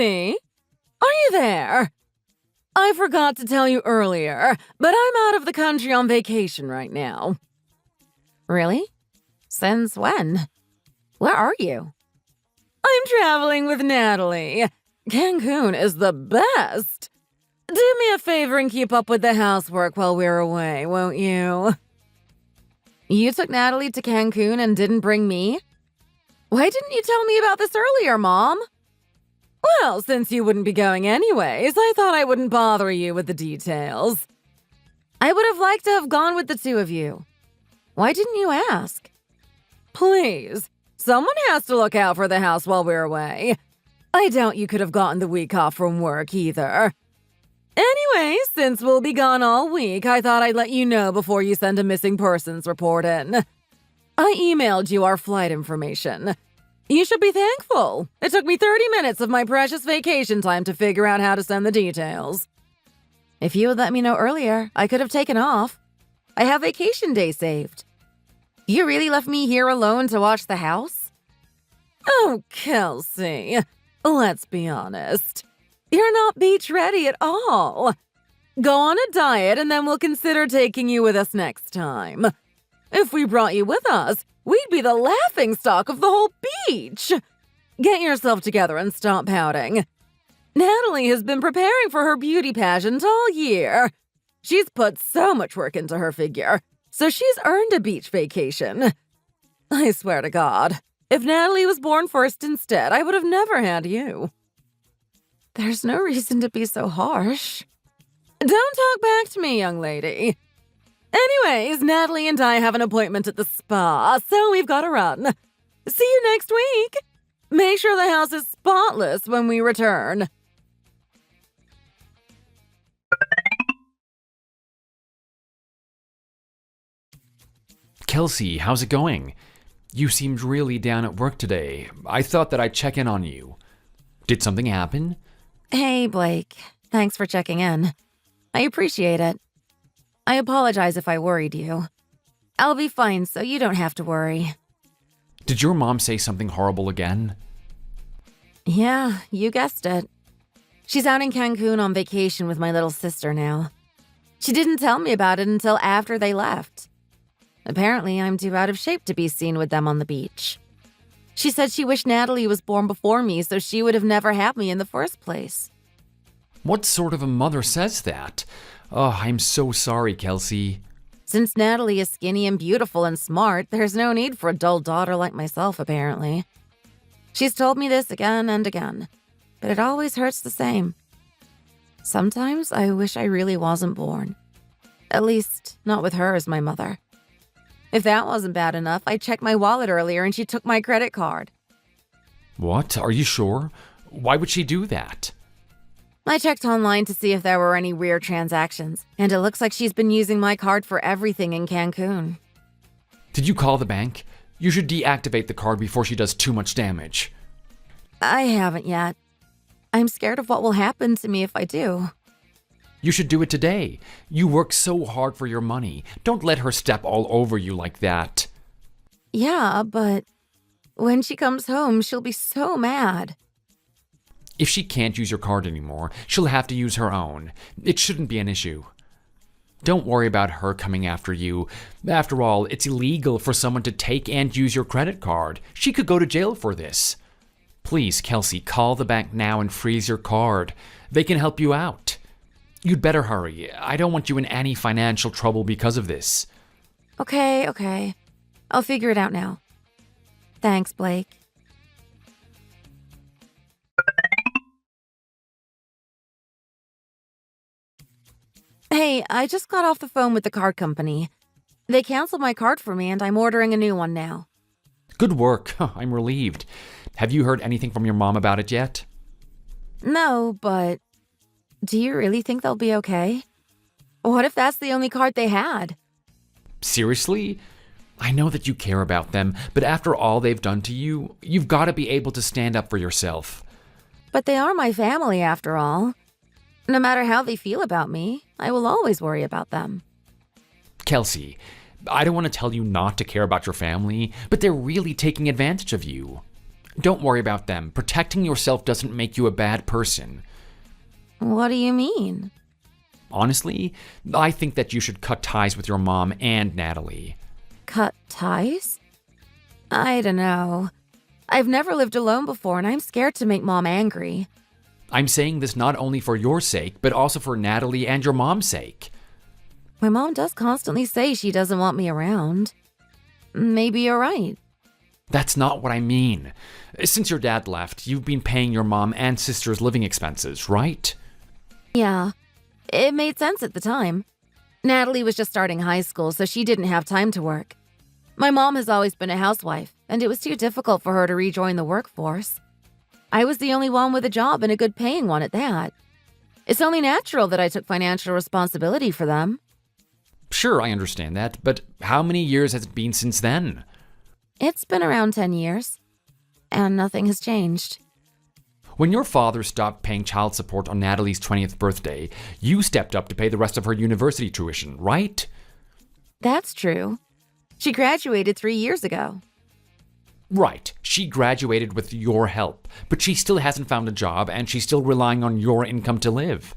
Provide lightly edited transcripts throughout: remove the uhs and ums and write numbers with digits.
Kelsey, are you there? I forgot to tell you earlier, but I'm out of the country on vacation right now. Really? Since when? Where are you? I'm traveling with Natalie. Cancun is the best. Do me a favor and keep up with the housework while we're away, won't you? You took Natalie to Cancun and didn't bring me? Why didn't you tell me about this earlier, Mom? Well, since you wouldn't be going anyways, I thought I wouldn't bother you with the details. I would have liked to have gone with the two of you. Why didn't you ask? Please, someone has to look out for the house while we're away. I doubt you could have gotten the week off from work either. Anyway, since we'll be gone all week, I thought I'd let you know before you send a missing persons report in. I emailed you our flight information. You should be thankful. It took me 30 minutes of my precious vacation time to figure out how to send the details. If you had let me know earlier, I could have taken off. I have vacation days saved. You really left me here alone to watch the house? Oh, Kelsey, let's be honest. You're not beach ready at all. Go on a diet and then we'll consider taking you with us next time. If we brought you with us, we'd be the laughingstock of the whole beach. Get yourself together and stop pouting. Natalie has been preparing for her beauty pageant all year. She's put so much work into her figure, so she's earned a beach vacation. I swear to God, if Natalie was born first instead, I would have never had you. There's no reason to be so harsh. Don't talk back to me, young lady. Anyways, Natalie and I have an appointment at the spa, so we've got to run. See you next week. Make sure the house is spotless when we return. Kelsey, how's it going? You seemed really down at work today. I thought that I'd check in on you. Did something happen? Hey, Blake. Thanks for checking in. I appreciate it. I apologize if I worried you. I'll be fine, so you don't have to worry. Did your mom say something horrible again? Yeah, you guessed it. She's out in Cancun on vacation with my little sister now. She didn't tell me about it until after they left. Apparently, I'm too out of shape to be seen with them on the beach. She said she wished Natalie was born before me so she would have never had me in the first place. What sort of a mother says that? Oh, I'm so sorry, Kelsey. Since Natalie is skinny and beautiful and smart, there's no need for a dull daughter like myself, apparently. She's told me this again and again, but it always hurts the same. Sometimes I wish I really wasn't born. At least, not with her as my mother. If that wasn't bad enough, I checked my wallet earlier and she took my credit card. What? Are you sure? Why would she do that? I checked online to see if there were any weird transactions, and it looks like she's been using my card for everything in Cancun. Did you call the bank? You should deactivate the card before she does too much damage. I haven't yet. I'm scared of what will happen to me if I do. You should do it today. You work so hard for your money. Don't let her step all over you like that. Yeah, but when she comes home, she'll be so mad. If she can't use your card anymore, she'll have to use her own. It shouldn't be an issue. Don't worry about her coming after you. After all, it's illegal for someone to take and use your credit card. She could go to jail for this. Please, Kelsey, call the bank now and freeze your card. They can help you out. You'd better hurry. I don't want you in any financial trouble because of this. Okay. I'll figure it out now. Thanks, Blake. Hey, I just got off the phone with the card company. They canceled my card for me and I'm ordering a new one now. Good work. I'm relieved. Have you heard anything from your mom about it yet? No, but do you really think they'll be okay? What if that's the only card they had? Seriously? I know that you care about them, but after all they've done to you, you've got to be able to stand up for yourself. But they are my family after all. No matter how they feel about me, I will always worry about them. Kelsey, I don't want to tell you not to care about your family, but they're really taking advantage of you. Don't worry about them. Protecting yourself doesn't make you a bad person. What do you mean? Honestly, I think that you should cut ties with your mom and Natalie. Cut ties? I don't know. I've never lived alone before, and I'm scared to make Mom angry. I'm saying this not only for your sake, but also for Natalie and your mom's sake. My mom does constantly say she doesn't want me around. Maybe you're right. That's not what I mean. Since your dad left, you've been paying your mom and sister's living expenses, right? Yeah, it made sense at the time. Natalie was just starting high school, so she didn't have time to work. My mom has always been a housewife, and it was too difficult for her to rejoin the workforce. I was the only one with a job and a good paying one at that. It's only natural that I took financial responsibility for them. Sure, I understand that, but how many years has it been since then? It's been around 10 years, and nothing has changed. When your father stopped paying child support on Natalie's 20th birthday, you stepped up to pay the rest of her university tuition, right? That's true. She graduated 3 years ago. Right, she graduated with your help, but she still hasn't found a job and she's still relying on your income to live.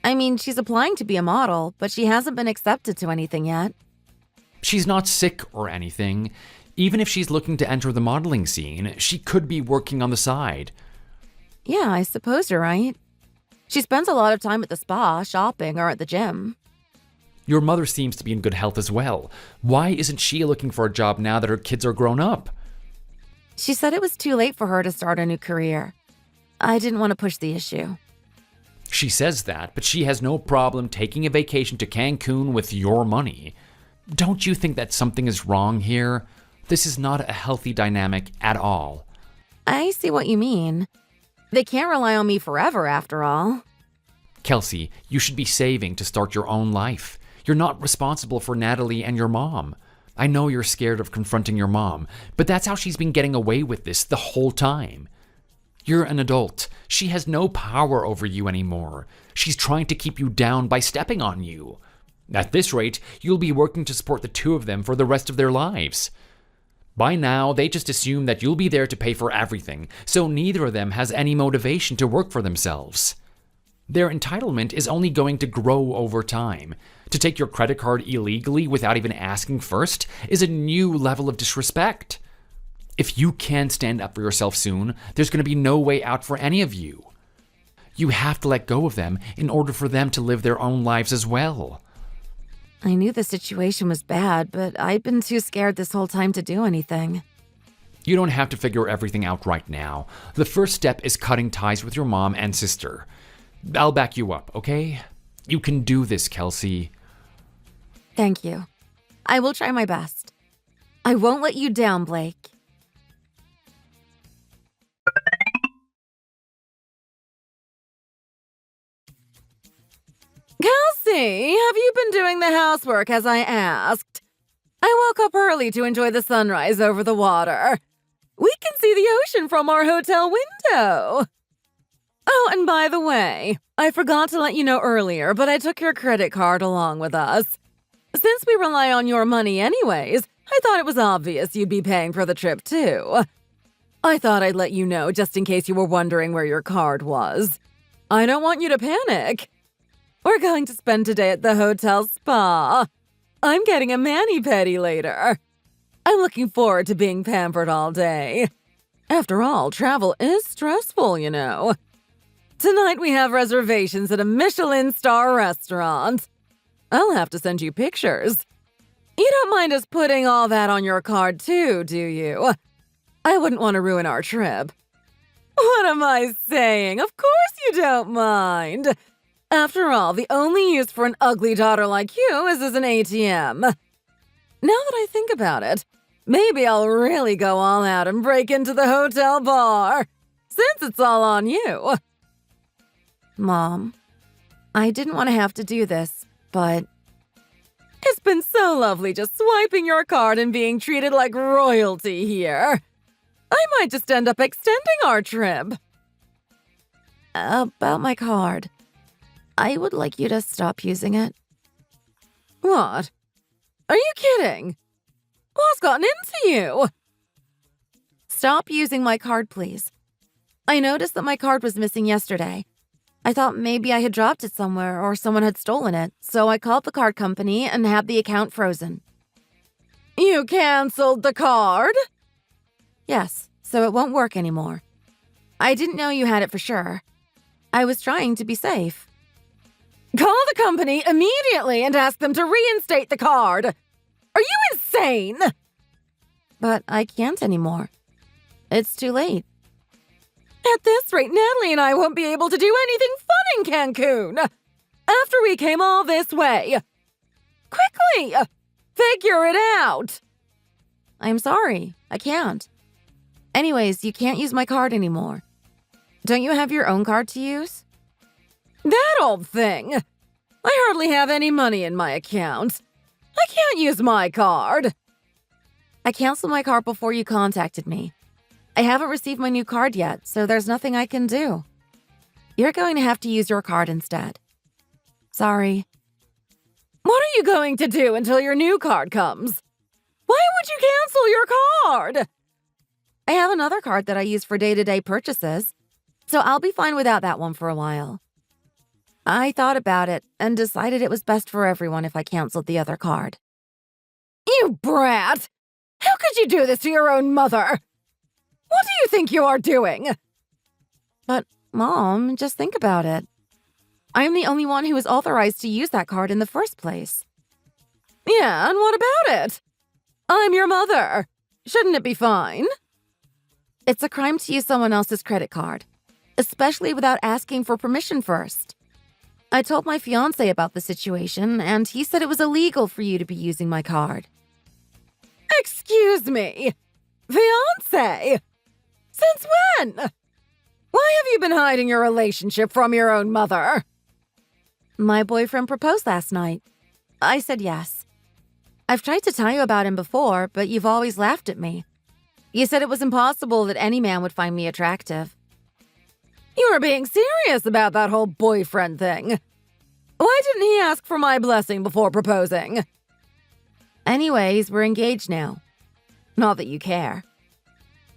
I mean, she's applying to be a model, but she hasn't been accepted to anything yet. She's not sick or anything. Even if she's looking to enter the modeling scene, she could be working on the side. Yeah, I suppose you're right. She spends a lot of time at the spa, shopping, or at the gym. Your mother seems to be in good health as well. Why isn't she looking for a job now that her kids are grown up? She said it was too late for her to start a new career. I didn't want to push the issue. She says that, but she has no problem taking a vacation to Cancun with your money. Don't you think that something is wrong here? This is not a healthy dynamic at all. I see what you mean. They can't rely on me forever, after all. Kelsey, you should be saving to start your own life. You're not responsible for Natalie and your mom. I know you're scared of confronting your mom, but that's how she's been getting away with this the whole time. You're an adult. She has no power over you anymore. She's trying to keep you down by stepping on you. At this rate, you'll be working to support the two of them for the rest of their lives. By now, they just assume that you'll be there to pay for everything, so neither of them has any motivation to work for themselves. Their entitlement is only going to grow over time. To take your credit card illegally without even asking first is a new level of disrespect. If you can't stand up for yourself soon, there's going to be no way out for any of you. You have to let go of them in order for them to live their own lives as well. I knew the situation was bad, but I'd been too scared this whole time to do anything. You don't have to figure everything out right now. The first step is cutting ties with your mom and sister. I'll back you up, okay? You can do this, Kelsey. Thank you. I will try my best. I won't let you down, Blake. Kelsey, have you been doing the housework as I asked? I woke up early to enjoy the sunrise over the water. We can see the ocean from our hotel window. Oh, and by the way, I forgot to let you know earlier, but I took your credit card along with us. Since we rely on your money anyways, I thought it was obvious you'd be paying for the trip too. I thought I'd let you know just in case you were wondering where your card was. I don't want you to panic. We're going to spend today at the hotel spa. I'm getting a mani-pedi later. I'm looking forward to being pampered all day. After all, travel is stressful, you know. Tonight we have reservations at a Michelin-star restaurant. I'll have to send you pictures. You don't mind us putting all that on your card too, do you? I wouldn't want to ruin our trip. What am I saying? Of course you don't mind. After all, the only use for an ugly daughter like you is as an ATM. Now that I think about it, maybe I'll really go all out and break into the hotel bar, since it's all on you. Mom, I didn't want to have to do this, but it's been so lovely just swiping your card and being treated like royalty here. I might just end up extending our trip. About my card, I would like you to stop using it. What? Are you kidding? What's gotten into you? Stop using my card, please. I noticed that my card was missing yesterday. I thought maybe I had dropped it somewhere or someone had stolen it, so I called the card company and had the account frozen. You canceled the card? Yes, so it won't work anymore. I didn't know you had it for sure. I was trying to be safe. Call the company immediately and ask them to reinstate the card. Are you insane? But I can't anymore. It's too late. At this rate, Natalie and I won't be able to do anything fun in Cancun. After we came all this way. Quickly! Figure it out! I'm sorry. I can't. Anyways, you can't use my card anymore. Don't you have your own card to use? That old thing! I hardly have any money in my account. I can't use my card. I canceled my card before you contacted me. I haven't received my new card yet, so there's nothing I can do. You're going to have to use your card instead. Sorry. What are you going to do until your new card comes? Why would you cancel your card? I have another card that I use for day-to-day purchases, so I'll be fine without that one for a while. I thought about it and decided it was best for everyone if I canceled the other card. You brat! How could you do this to your own mother? What do you think you are doing? But, Mom, just think about it. I'm the only one who is authorized to use that card in the first place. Yeah, and what about it? I'm your mother. Shouldn't it be fine? It's a crime to use someone else's credit card, especially without asking for permission first. I told my fiancé about the situation, and he said it was illegal for you to be using my card. Excuse me? Fiancé? Since when? Why have you been hiding your relationship from your own mother? My boyfriend proposed last night. I said yes. I've tried to tell you about him before, but you've always laughed at me. You said it was impossible that any man would find me attractive. You were being serious about that whole boyfriend thing. Why didn't he ask for my blessing before proposing? Anyways, we're engaged now. Not that you care.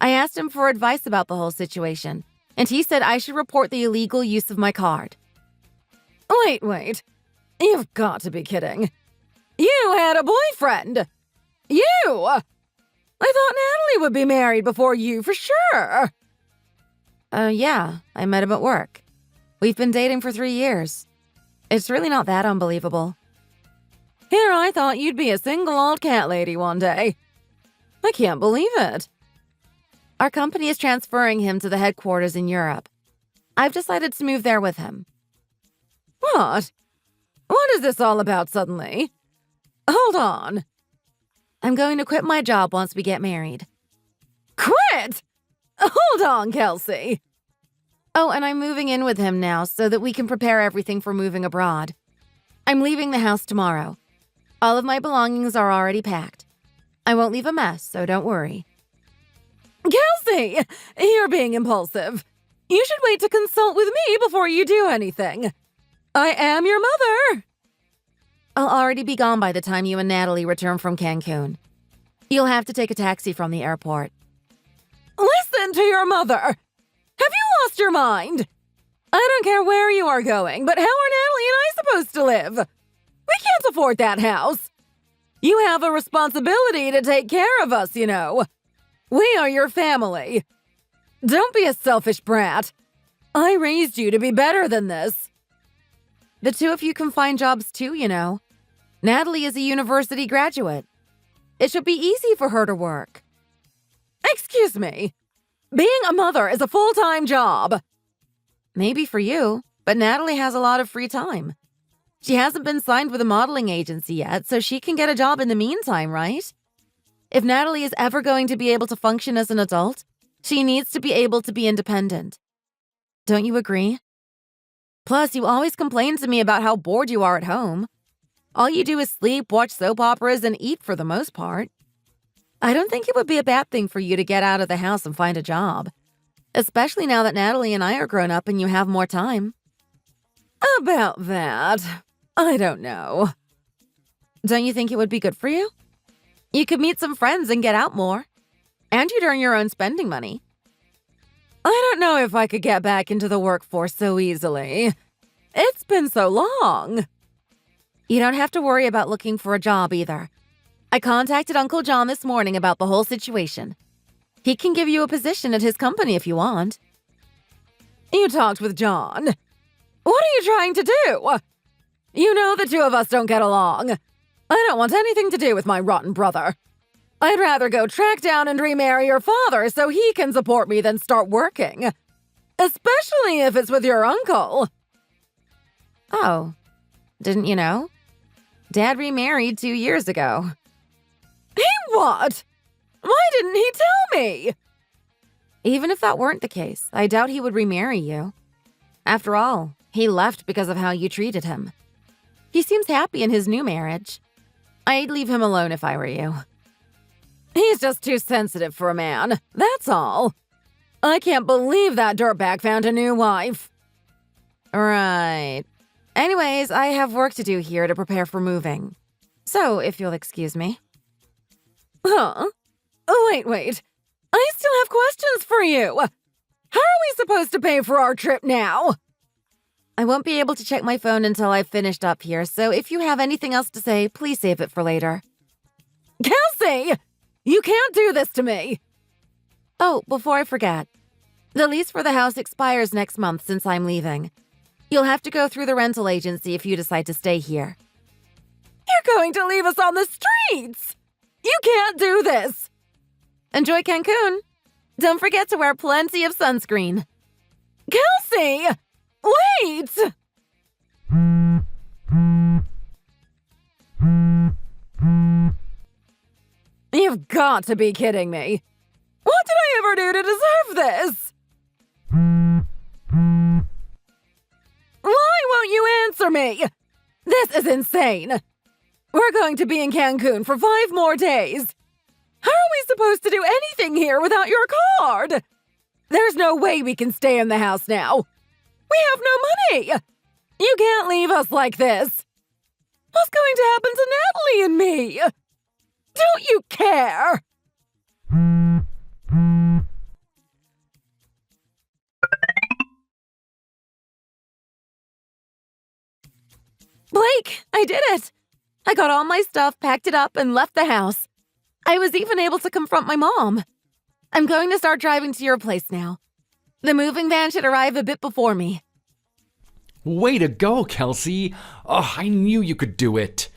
I asked him for advice about the whole situation, and he said I should report the illegal use of my card. Wait. You've got to be kidding. You had a boyfriend. You! I thought Natalie would be married before you for sure. Yeah, I met him at work. We've been dating for 3 years. It's really not that unbelievable. Here I thought you'd be a single old cat lady one day. I can't believe it. Our company is transferring him to the headquarters in Europe. I've decided to move there with him. What? What is this all about suddenly? Hold on. I'm going to quit my job once we get married. Quit? Hold on, Kelsey. Oh, and I'm moving in with him now so that we can prepare everything for moving abroad. I'm leaving the house tomorrow. All of my belongings are already packed. I won't leave a mess, so don't worry. Kelsey, you're being impulsive. You should wait to consult with me before you do anything. I am your mother. I'll already be gone by the time you and Natalie return from Cancun. You'll have to take a taxi from the airport. Listen to your mother. Have you lost your mind? I don't care where you are going, but how are Natalie and I supposed to live? We can't afford that house. You have a responsibility to take care of us, you know. We are your family. Don't be a selfish brat. I raised you to be better than this. The two of you can find jobs too, you know. Natalie is a university graduate. It should be easy for her to work. Excuse me. Being a mother is a full-time job. Maybe for you, but Natalie has a lot of free time. She hasn't been signed with a modeling agency yet, so she can get a job in the meantime, right? If Natalie is ever going to be able to function as an adult, she needs to be able to be independent. Don't you agree? Plus, you always complain to me about how bored you are at home. All you do is sleep, watch soap operas, and eat for the most part. I don't think it would be a bad thing for you to get out of the house and find a job, especially now that Natalie and I are grown up and you have more time. About that, I don't know. Don't you think it would be good for you? You could meet some friends and get out more. And you'd earn your own spending money. I don't know if I could get back into the workforce so easily. It's been so long. You don't have to worry about looking for a job either. I contacted Uncle John this morning about the whole situation. He can give you a position at his company if you want. You talked with John. What are you trying to do? You know the two of us don't get along. I don't want anything to do with my rotten brother. I'd rather go track down and remarry your father so he can support me than start working. Especially if it's with your uncle. Oh, didn't you know? Dad remarried 2 years ago. He what? Why didn't he tell me? Even if that weren't the case, I doubt he would remarry you. After all, he left because of how you treated him. He seems happy in his new marriage. I'd leave him alone if I were you. He's just too sensitive for a man, that's all. I can't believe that dirtbag found a new wife. Right. Anyways, I have work to do here to prepare for moving. So, if you'll excuse me. Huh? Wait. I still have questions for you. How are we supposed to pay for our trip now? I won't be able to check my phone until I've finished up here, so if you have anything else to say, please save it for later. Kelsey! You can't do this to me! Oh, before I forget. The lease for the house expires next month since I'm leaving. You'll have to go through the rental agency if you decide to stay here. You're going to leave us on the streets! You can't do this! Enjoy Cancun. Don't forget to wear plenty of sunscreen. Kelsey! Wait! You've got to be kidding me. What did I ever do to deserve this? Why won't you answer me? This is insane. We're going to be in Cancun for 5 more days. How are we supposed to do anything here without your card? There's no way we can stay in the house now. We have no money. You can't leave us like this. What's going to happen to Natalie and me? Don't you care? Blake, I did it. I got all my stuff, packed it up, and left the house. I was even able to confront my mom. I'm going to start driving to your place now. The moving van should arrive a bit before me. Way to go, Kelsey. Oh, I knew you could do it.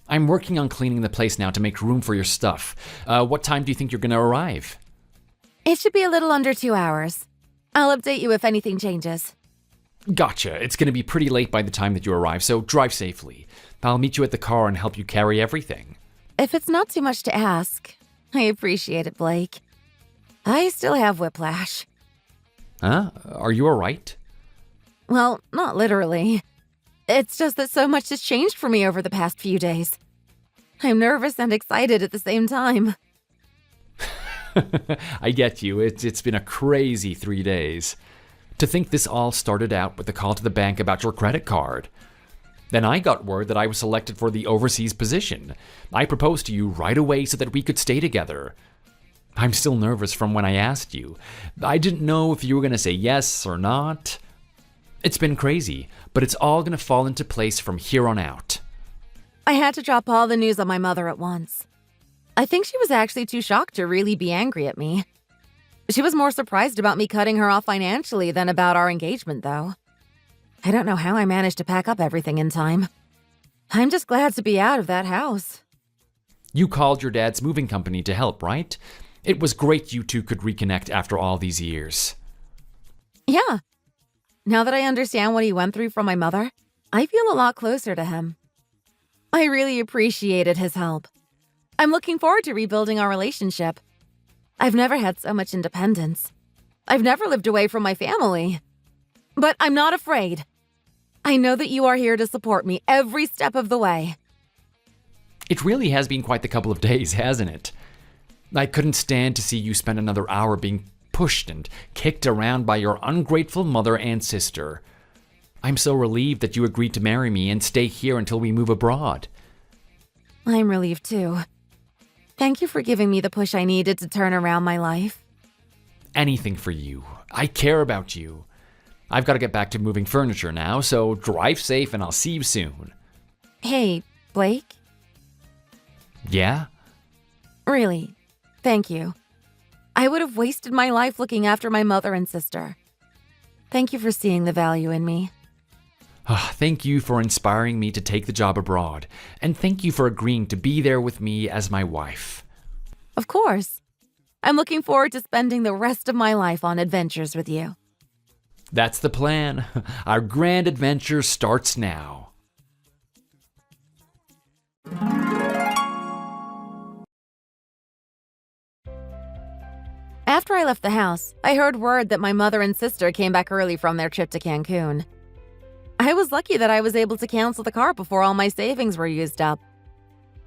I'm working on cleaning the place now to make room for your stuff. What time do you think you're going to arrive? It should be a little under 2 hours. I'll update you if anything changes. Gotcha. It's going to be pretty late by the time that you arrive, so drive safely. I'll meet you at the car and help you carry everything. If it's not too much to ask, I appreciate it, Blake. I still have whiplash. Huh? Are you all right? Well, not literally. It's just that so much has changed for me over the past few days. I'm nervous and excited at the same time. I get you. It's been a crazy 3 days. To think this all started out with a call to the bank about your credit card. Then I got word that I was selected for the overseas position. I proposed to you right away so that we could stay together. I'm still nervous from when I asked you. I didn't know if you were going to say yes or not. It's been crazy, but it's all going to fall into place from here on out. I had to drop all the news on my mother at once. I think she was actually too shocked to really be angry at me. She was more surprised about me cutting her off financially than about our engagement, though. I don't know how I managed to pack up everything in time. I'm just glad to be out of that house. You called your dad's moving company to help, right? It was great you two could reconnect after all these years. Yeah. Now that I understand what he went through from my mother, I feel a lot closer to him. I really appreciated his help. I'm looking forward to rebuilding our relationship. I've never had so much independence. I've never lived away from my family. But I'm not afraid. I know that you are here to support me every step of the way. It really has been quite the couple of days, hasn't it? I couldn't stand to see you spend another hour being pushed and kicked around by your ungrateful mother and sister. I'm so relieved that you agreed to marry me and stay here until we move abroad. I'm relieved too. Thank you for giving me the push I needed to turn around my life. Anything for you. I care about you. I've got to get back to moving furniture now, so drive safe and I'll see you soon. Hey, Blake? Yeah? Really, thank you. I would have wasted my life looking after my mother and sister. Thank you for seeing the value in me. Thank you for inspiring me to take the job abroad, and thank you for agreeing to be there with me as my wife. Of course. I'm looking forward to spending the rest of my life on adventures with you. That's the plan. Our grand adventure starts now. After I left the house, I heard word that my mother and sister came back early from their trip to Cancun. I was lucky that I was able to cancel the car before all my savings were used up.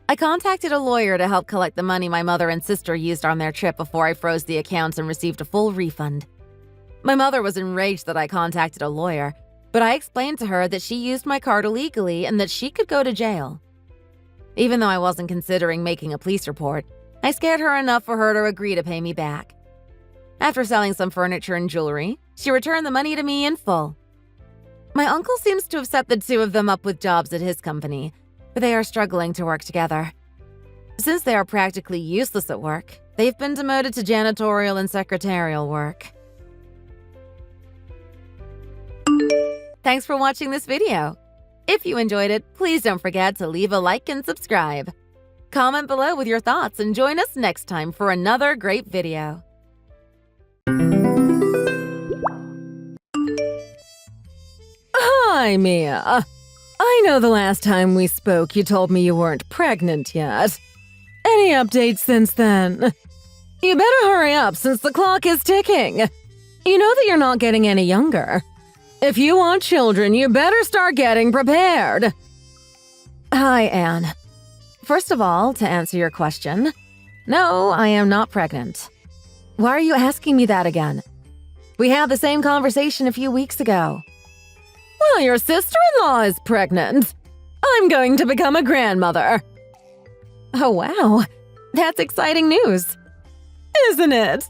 I contacted a lawyer to help collect the money my mother and sister used on their trip before I froze the accounts and received a full refund. My mother was enraged that I contacted a lawyer, but I explained to her that she used my card illegally and that she could go to jail. Even though I wasn't considering making a police report, I scared her enough for her to agree to pay me back. After selling some furniture and jewelry, she returned the money to me in full. My uncle seems to have set the two of them up with jobs at his company, but they are struggling to work together. Since they are practically useless at work, they've been demoted to janitorial and secretarial work. Thanks for watching this video. If you enjoyed it, please don't forget to leave a like and subscribe. Comment below with your thoughts and join us next time for another great video. Hi, Mia. I know the last time we spoke you told me you weren't pregnant yet. Any updates since then? You better hurry up since the clock is ticking. You know that you're not getting any younger. If you want children, you better start getting prepared. Hi, Anne. First of all, to answer your question, no, I am not pregnant. Why are you asking me that again? We had the same conversation a few weeks ago. Well, your sister-in-law is pregnant. I'm going to become a grandmother. Oh, wow. That's exciting news. Isn't it?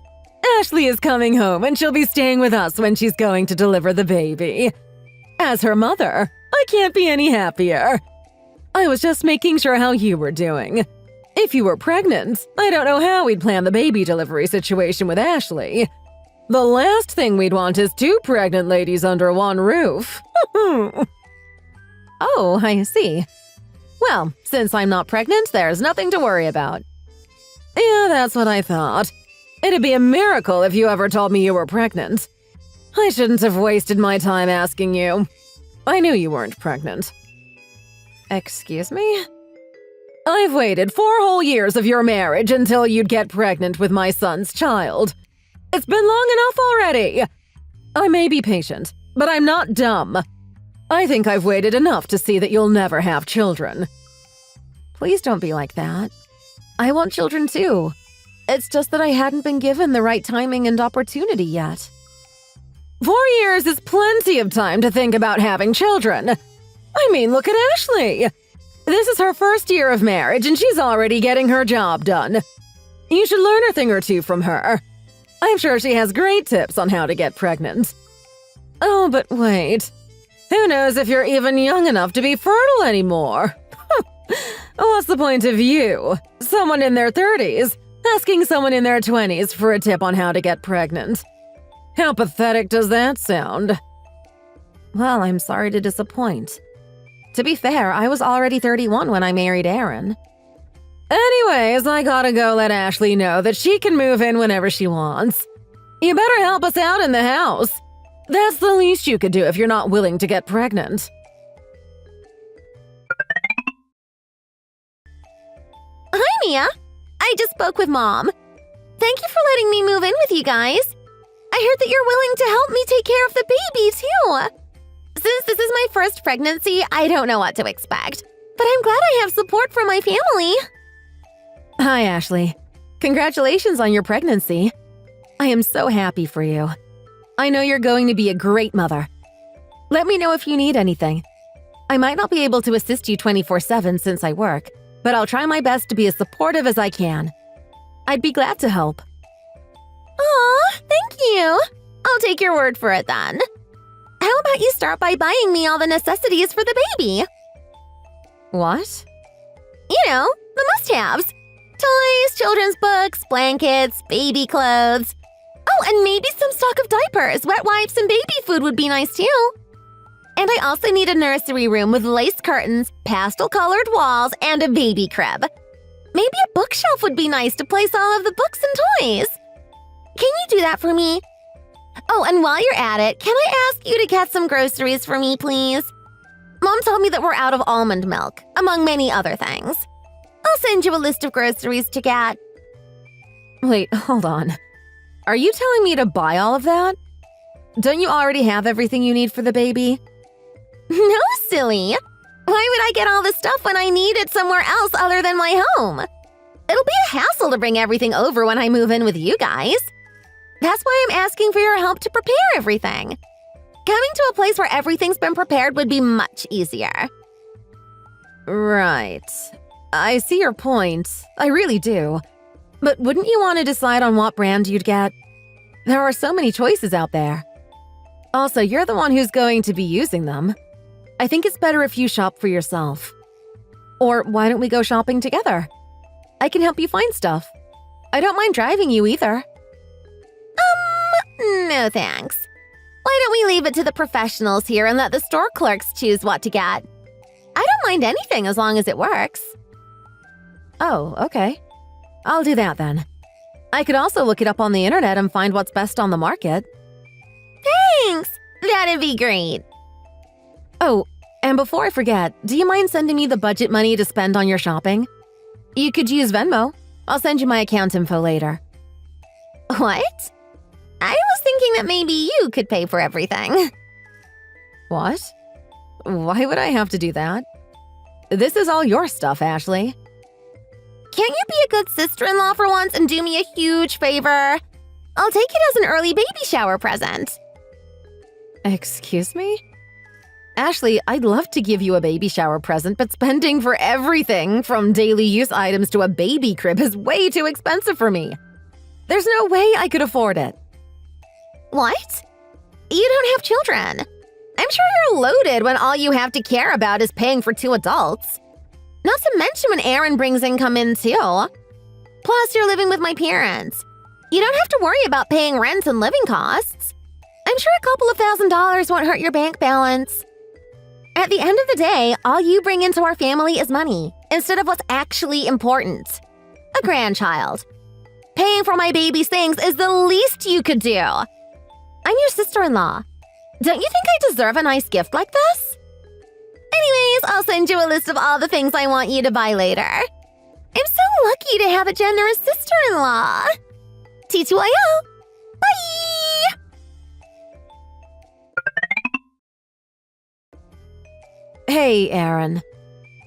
Ashley is coming home and she'll be staying with us when she's going to deliver the baby. As her mother, I can't be any happier. I was just making sure how you were doing. If you were pregnant, I don't know how we'd plan the baby delivery situation with Ashley. The last thing we'd want is two pregnant ladies under one roof. Oh, I see. Well, since I'm not pregnant, there's nothing to worry about. Yeah, that's what I thought. It'd be a miracle if you ever told me you were pregnant. I shouldn't have wasted my time asking you. I knew you weren't pregnant. Excuse me? I've waited 4 whole years of your marriage until you'd get pregnant with my son's child. It's been long enough already. I may be patient, but I'm not dumb. I think I've waited enough to see that you'll never have children. Please don't be like that. I want children too. It's just that I hadn't been given the right timing and opportunity yet. 4 years is plenty of time to think about having children. I mean, look at Ashley. This is her first year of marriage and she's already getting her job done. You should learn a thing or two from her. I'm sure she has great tips on how to get pregnant. Oh, but wait. Who knows if you're even young enough to be fertile anymore? What's the point of you, someone in their 30s, asking someone in their 20s for a tip on how to get pregnant? How pathetic does that sound? Well, I'm sorry to disappoint. To be fair, I was already 31 when I married Aaron. Anyways, I gotta go let Ashley know that she can move in whenever she wants. You better help us out in the house. That's the least you could do if you're not willing to get pregnant. Hi, Mia. I just spoke with Mom. Thank you for letting me move in with you guys. I heard that you're willing to help me take care of the baby, too. Since this is my first pregnancy, I don't know what to expect. But I'm glad I have support from my family. Hi, Ashley. Congratulations on your pregnancy. I am so happy for you. I know you're going to be a great mother. Let me know if you need anything. I might not be able to assist you 24/7 since I work, but I'll try my best to be as supportive as I can. I'd be glad to help. Aw, thank you. I'll take your word for it then. How about you start by buying me all the necessities for the baby? What? You know, the must-haves. Toys, children's books, blankets, baby clothes. Oh, and maybe some stock of diapers, wet wipes, and baby food would be nice too. And I also need a nursery room with lace curtains, pastel-colored walls, and a baby crib. Maybe a bookshelf would be nice to place all of the books and toys. Can you do that for me? Oh, and while you're at it, can I ask you to get some groceries for me, please? Mom told me that we're out of almond milk, among many other things. I'll send you a list of groceries to get. Wait, hold on. Are you telling me to buy all of that? Don't you already have everything you need for the baby? No, silly. Why would I get all this stuff when I need it somewhere else other than my home? It'll be a hassle to bring everything over when I move in with you guys. That's why I'm asking for your help to prepare everything. Coming to a place where everything's been prepared would be much easier. Right. I see your point. I really do. But wouldn't you want to decide on what brand you'd get? There are so many choices out there. Also, you're the one who's going to be using them. I think it's better if you shop for yourself. Or why don't we go shopping together? I can help you find stuff. I don't mind driving you either. No thanks. Why don't we leave it to the professionals here and let the store clerks choose what to get? I don't mind anything as long as it works. Oh, okay. I'll do that then. I could also look it up on the internet and find what's best on the market. Thanks! That'd be great. Oh, and before I forget, do you mind sending me the budget money to spend on your shopping? You could use Venmo. I'll send you my account info later. What? I was thinking that maybe you could pay for everything. What? Why would I have to do that? This is all your stuff, Ashley. Can't you be a good sister-in-law for once and do me a huge favor? I'll take it as an early baby shower present. Excuse me? Ashley, I'd love to give you a baby shower present, but spending for everything from daily use items to a baby crib is way too expensive for me. There's no way I could afford it. What? You don't have children. I'm sure you're loaded when all you have to care about is paying for 2 adults. Not to mention when Aaron brings income in too. Plus, you're living with my parents. You don't have to worry about paying rent and living costs. I'm sure a couple of $1,000s won't hurt your bank balance. At the end of the day, all you bring into our family is money, instead of what's actually important. A grandchild. Paying for my baby's things is the least you could do. I'm your sister-in-law. Don't you think I deserve a nice gift like this? Anyways, I'll send you a list of all the things I want you to buy later. I'm so lucky to have a generous sister-in-law. TTYL. Bye! Hey, Aaron.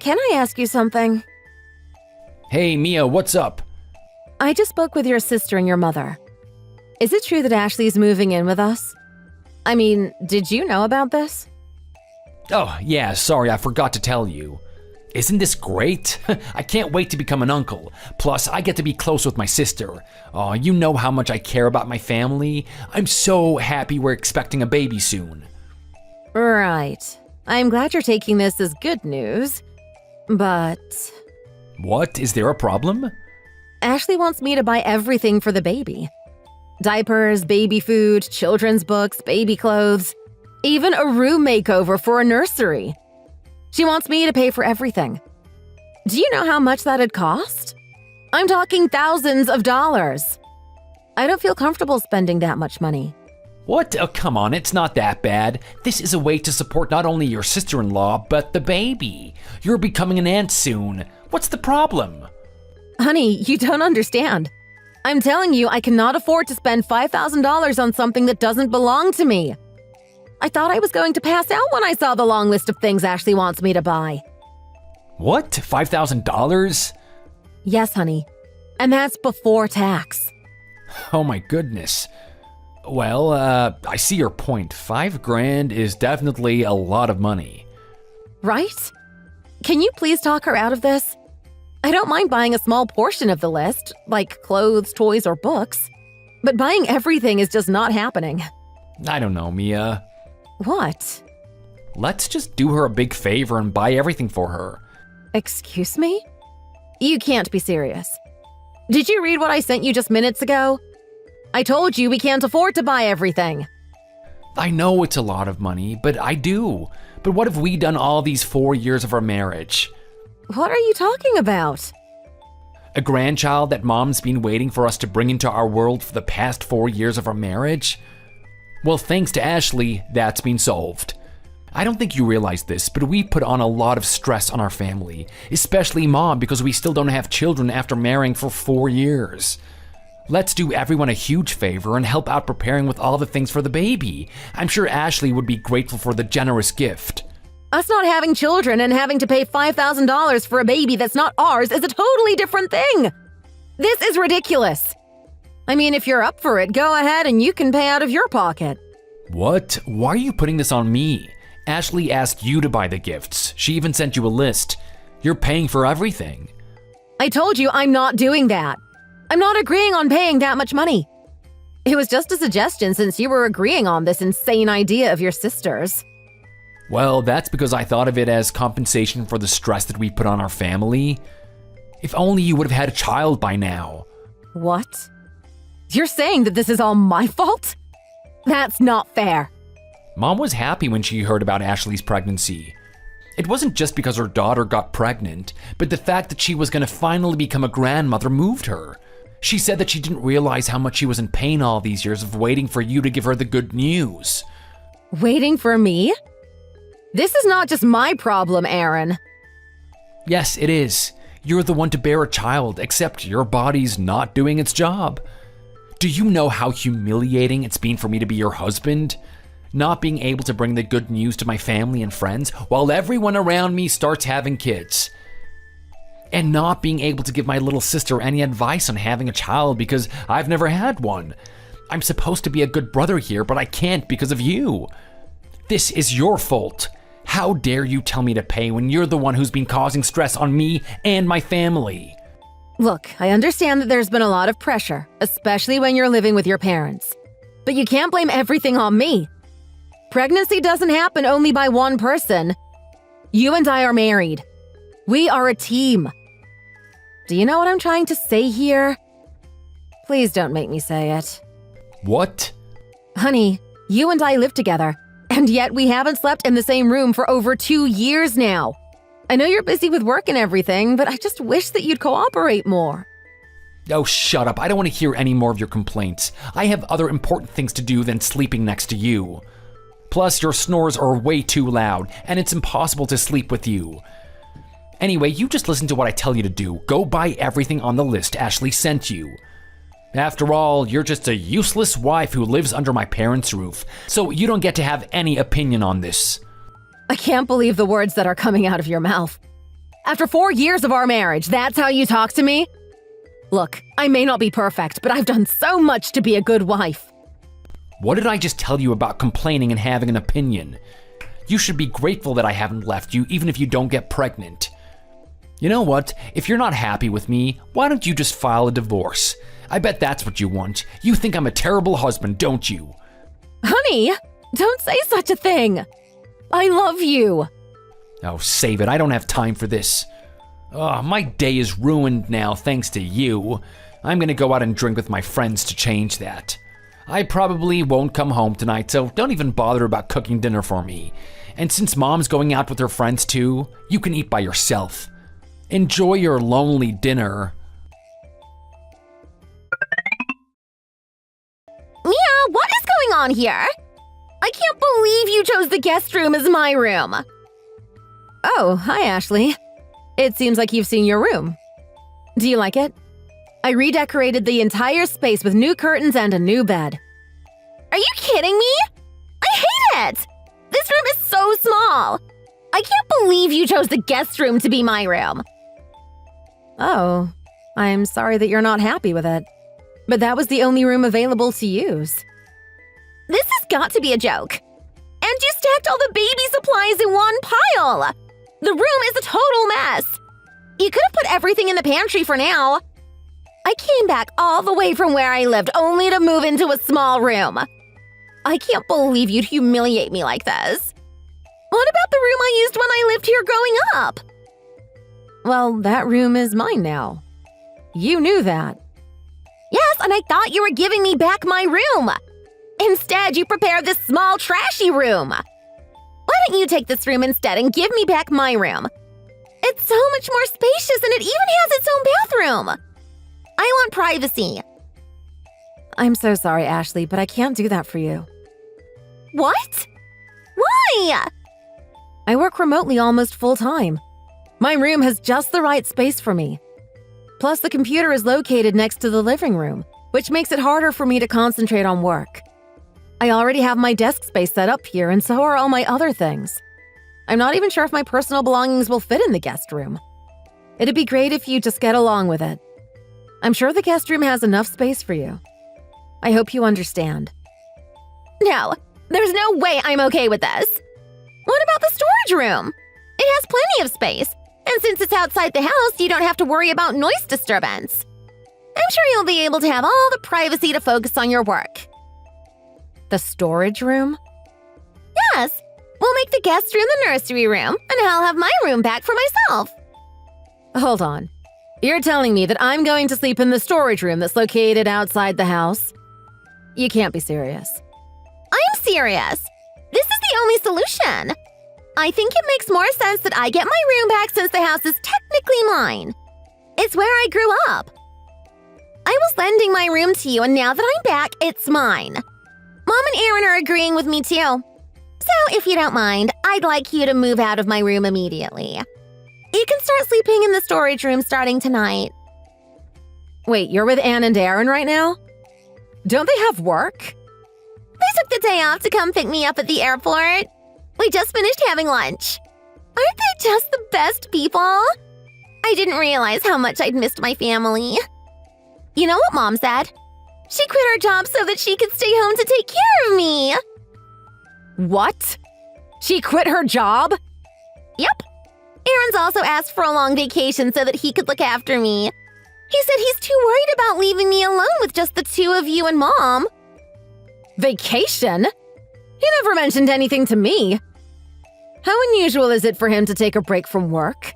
Can I ask you something? Hey, Mia, what's up? I just spoke with your sister and your mother. Is it true that Ashley's moving in with us? I mean, did you know about this? Oh, yeah, sorry, I forgot to tell you. Isn't this great? I can't wait to become an uncle. Plus, I get to be close with my sister. Oh, you know how much I care about my family. I'm so happy we're expecting a baby soon. Right. I'm glad you're taking this as good news. But... What? Is there a problem? Ashley wants me to buy everything for the baby. Diapers, baby food, children's books, baby clothes, even a room makeover for a nursery. She wants me to pay for everything. Do you know how much that'd cost? I'm talking thousands of dollars. I don't feel comfortable spending that much money. What? Oh, come on, it's not that bad. This is a way to support not only your sister-in-law, but the baby. You're becoming an aunt soon. What's the problem? Honey, you don't understand. I'm telling you, I cannot afford to spend $5,000 on something that doesn't belong to me. I thought I was going to pass out when I saw the long list of things Ashley wants me to buy. What? $5,000? Yes, honey. And that's before tax. Oh my goodness. Well, I see your point. $5,000 is definitely a lot of money. Right? Can you please talk her out of this? I don't mind buying a small portion of the list, like clothes, toys, or books. But buying everything is just not happening. I don't know, Mia. What? Let's just do her a big favor and buy everything for her. Excuse me? You can't be serious. Did you read what I sent you just minutes ago? I told you we can't afford to buy everything. I know it's a lot of money, but I do. But what have we done all these 4 years of our marriage? What are you talking about? A grandchild that Mom's been waiting for us to bring into our world for the past 4 years of our marriage? Well, thanks to Ashley, that's been solved. I don't think you realize this, but we put on a lot of stress on our family, especially Mom, because we still don't have children after marrying for 4 years. Let's do everyone a huge favor and help out preparing with all the things for the baby. I'm sure Ashley would be grateful for the generous gift. Us not having children and having to pay $5,000 for a baby that's not ours is a totally different thing. This is ridiculous. I mean, if you're up for it, go ahead and you can pay out of your pocket. What? Why are you putting this on me? Ashley asked you to buy the gifts. She even sent you a list. You're paying for everything. I told you I'm not doing that. I'm not agreeing on paying that much money. It was just a suggestion since you were agreeing on this insane idea of your sister's. Well, that's because I thought of it as compensation for the stress that we put on our family. If only you would have had a child by now. What? You're saying that this is all my fault? That's not fair. Mom was happy when she heard about Ashley's pregnancy. It wasn't just because her daughter got pregnant, but the fact that she was going to finally become a grandmother moved her. She said that she didn't realize how much she was in pain all these years of waiting for you to give her the good news. Waiting for me? This is not just my problem, Aaron. Yes, it is. You're the one to bear a child, except your body's not doing its job. Do you know how humiliating it's been for me to be your husband? Not being able to bring the good news to my family and friends while everyone around me starts having kids. And not being able to give my little sister any advice on having a child because I've never had one. I'm supposed to be a good brother here, but I can't because of you. This is your fault. How dare you tell me to pay when you're the one who's been causing stress on me and my family? Look, I understand that there's been a lot of pressure, especially when you're living with your parents. But you can't blame everything on me. Pregnancy doesn't happen only by one person. You and I are married. We are a team. Do you know what I'm trying to say here? Please don't make me say it. What? Honey, you and I live together, and yet we haven't slept in the same room for over 2 years now. I know you're busy with work and everything, but I just wish that you'd cooperate more. Oh, shut up. I don't want to hear any more of your complaints. I have other important things to do than sleeping next to you. Plus, your snores are way too loud, and it's impossible to sleep with you. Anyway, you just listen to what I tell you to do. Go buy everything on the list Ashley sent you. After all, you're just a useless wife who lives under my parents' roof, so you don't get to have any opinion on this. I can't believe the words that are coming out of your mouth. After 4 years of our marriage, that's how you talk to me? Look, I may not be perfect, but I've done so much to be a good wife. What did I just tell you about complaining and having an opinion? You should be grateful that I haven't left you, even if you don't get pregnant. You know what? If you're not happy with me, why don't you just file a divorce? I bet that's what you want. You think I'm a terrible husband, don't you? Honey, don't say such a thing. I love you. Oh, save it. I don't have time for this. Oh, my day is ruined now thanks to you. I'm gonna go out and drink with my friends to change that. I probably won't come home tonight, so don't even bother about cooking dinner for me. And since Mom's going out with her friends too, you can eat by yourself. Enjoy your lonely dinner. Mia, what is going on here? I can't believe you chose the guest room as my room. Oh, hi, Ashley. It seems like you've seen your room. Do you like it? I redecorated the entire space with new curtains and a new bed. Are you kidding me? I hate it! This room is so small. I can't believe you chose the guest room to be my room. Oh, I'm sorry that you're not happy with it. But that was the only room available to use. This has got to be a joke. And you stacked all the baby supplies in one pile. The room is a total mess. You could have put everything in the pantry for now. I came back all the way from where I lived only to move into a small room. I can't believe you'd humiliate me like this. What about the room I used when I lived here growing up? Well, that room is mine now. You knew that. Yes, and I thought you were giving me back my room. Instead, you prepared this small, trashy room. Why don't you take this room instead and give me back my room? It's so much more spacious and it even has its own bathroom. I want privacy. I'm so sorry, Ashley, but I can't do that for you. What? Why? I work remotely almost full-time. My room has just the right space for me. Plus, the computer is located next to the living room, which makes it harder for me to concentrate on work. I already have my desk space set up here, and so are all my other things. I'm not even sure if my personal belongings will fit in the guest room. It'd be great if you just get along with it. I'm sure the guest room has enough space for you. I hope you understand. No, there's no way I'm okay with this. What about the storage room? It has plenty of space, and since it's outside the house, you don't have to worry about noise disturbance. I'm sure you'll be able to have all the privacy to focus on your work. The storage room? Yes, we'll make the guest room the nursery room, and I'll have my room back for myself. Hold on. You're telling me that I'm going to sleep in the storage room that's located outside the house? You can't be serious. I'm serious. This is the only solution. I think it makes more sense that I get my room back since the house is technically mine. It's where I grew up. I was lending my room to you, and now that I'm back, it's mine. Mom and Aaron are agreeing with me too. So, if you don't mind, I'd like you to move out of my room immediately. You can start sleeping in the storage room starting tonight. Wait, you're with Ann and Aaron right now? Don't they have work? They took the day off to come pick me up at the airport. We just finished having lunch. Aren't they just the best people? I didn't realize how much I'd missed my family. You know what Mom said? She quit her job so that she could stay home to take care of me. What? She quit her job? Yep. Aaron's also asked for a long vacation so that he could look after me. He said he's too worried about leaving me alone with just the two of you and Mom. Vacation? He never mentioned anything to me. How unusual is it for him to take a break from work?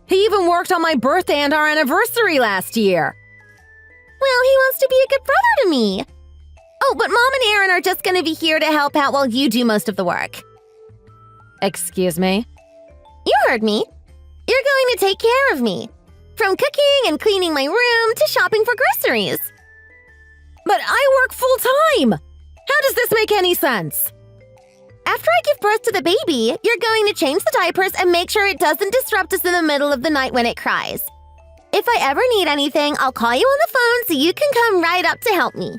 He even worked on my birthday and our anniversary last year. Well, he wants to be a good brother to me. Oh, but Mom and Aaron are just going to be here to help out while you do most of the work. Excuse me? You heard me. You're going to take care of me. From cooking and cleaning my room to shopping for groceries. But I work full-time. How does this make any sense? After I give birth to the baby, you're going to change the diapers and make sure it doesn't disrupt us in the middle of the night when it cries. If I ever need anything, I'll call you on the phone so you can come right up to help me.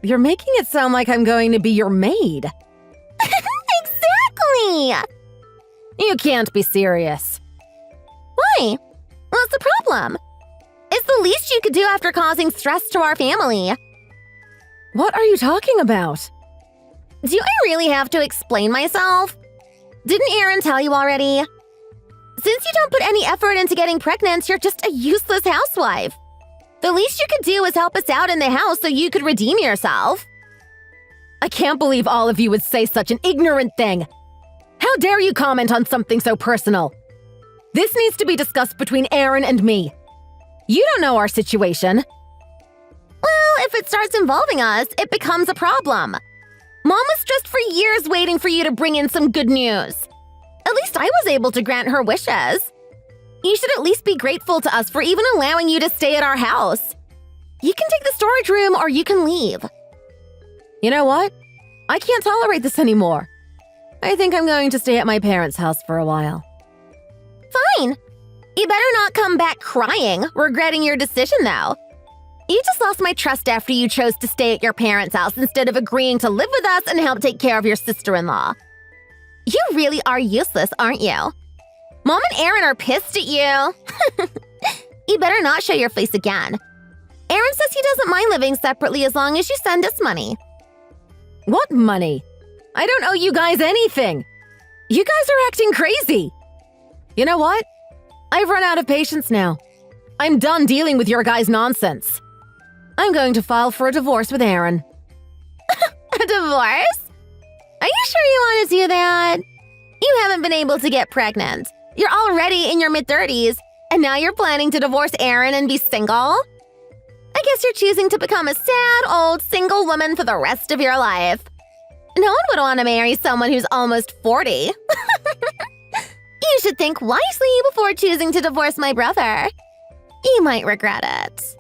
You're making it sound like I'm going to be your maid. Exactly! You can't be serious. Why? What's the problem? It's the least you could do after causing stress to our family. What are you talking about? Do I really have to explain myself? Didn't Aaron tell you already? Since you don't put any effort into getting pregnant, you're just a useless housewife. The least you could do is help us out in the house so you could redeem yourself. I can't believe all of you would say such an ignorant thing. How dare you comment on something so personal? This needs to be discussed between Aaron and me. You don't know our situation. Well, if it starts involving us, it becomes a problem. Mom was stressed for years waiting for you to bring in some good news. At least I was able to grant her wishes. You should at least be grateful to us for even allowing you to stay at our house. You can take the storage room or you can leave. You know what? I can't tolerate this anymore. I think I'm going to stay at my parents' house for a while. Fine. You better not come back crying, regretting your decision though. You just lost my trust after you chose to stay at your parents' house instead of agreeing to live with us and help take care of your sister-in-law. You really are useless, aren't you? Mom and Aaron are pissed at you. You better not show your face again. Aaron says he doesn't mind living separately as long as you send us money. What money? I don't owe you guys anything. You guys are acting crazy. You know what? I've run out of patience now. I'm done dealing with your guys' nonsense. I'm going to file for a divorce with Aaron. A divorce? Are you sure you want to do that? You haven't been able to get pregnant. You're already in your mid-30s, and now you're planning to divorce Aaron and be single? I guess you're choosing to become a sad, old, single woman for the rest of your life. No one would want to marry someone who's almost 40. You should think wisely before choosing to divorce my brother. You might regret it.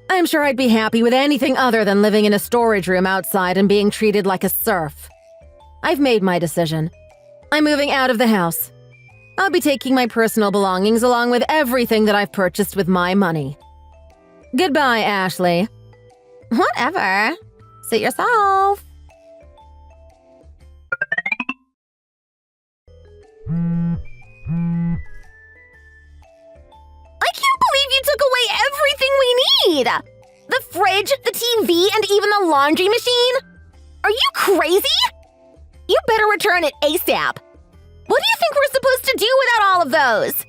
I'm sure I'd be happy with anything other than living in a storage room outside and being treated like a serf. I've made my decision. I'm moving out of the house. I'll be taking my personal belongings along with everything that I've purchased with my money. Goodbye, Ashley. Whatever. Suit yourself. I can't believe you took away everything we need! The fridge, the TV, and even the laundry machine? Are you crazy? You better return it ASAP. What do you think we're supposed to do without all of those?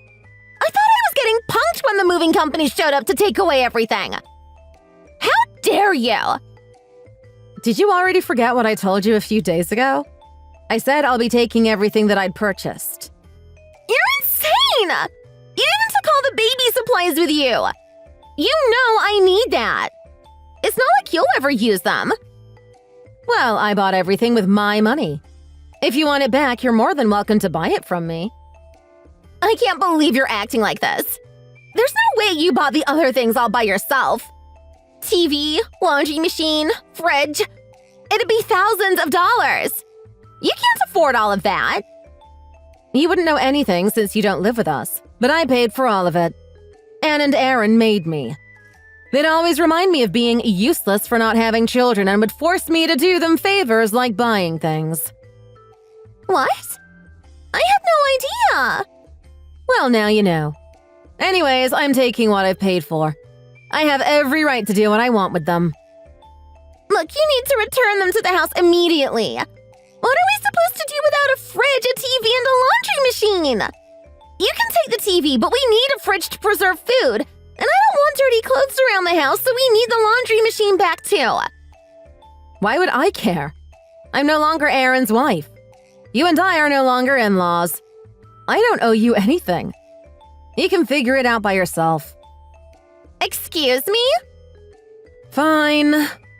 I thought I was getting punked when the moving company showed up to take away everything. How dare you? Did you already forget what I told you a few days ago? I said I'll be taking everything that I'd purchased. You're insane! You even took all the baby supplies with you. You know I need that. It's not like you'll ever use them. Well, I bought everything with my money. If you want it back, you're more than welcome to buy it from me. I can't believe you're acting like this. There's no way you bought the other things all by yourself. TV, laundry machine, fridge. It'd be thousands of dollars. You can't afford all of that. You wouldn't know anything since you don't live with us, but I paid for all of it. Anne and Aaron made me. They'd always remind me of being useless for not having children and would force me to do them favors like buying things. What? I had no idea. Well, now you know. Anyways, I'm taking what I've paid for. I have every right to do what I want with them. Look, you need to return them to the house immediately. What are we supposed to do without a fridge, a TV, and a laundry machine? You can take the TV, but we need a fridge to preserve food. And I don't want dirty clothes around the house, so we need the laundry machine back too. Why would I care? I'm no longer Aaron's wife. You and I are no longer in-laws. I don't owe you anything. You can figure it out by yourself. Excuse me? Fine.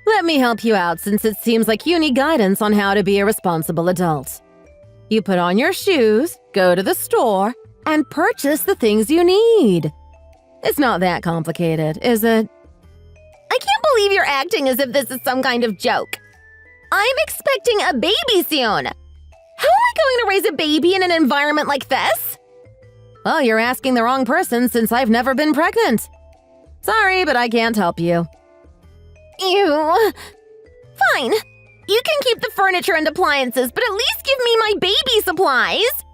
Let me help you out since it seems like you need guidance on how to be a responsible adult. You put on your shoes, go to the store, and purchase the things you need. It's not that complicated, is it? I can't believe you're acting as if this is some kind of joke. I'm expecting a baby soon. How am I going to raise a baby in an environment like this? Well, you're asking the wrong person since I've never been pregnant. Sorry, but I can't help you. Ew. Fine. You can keep the furniture and appliances, but at least give me my baby supplies.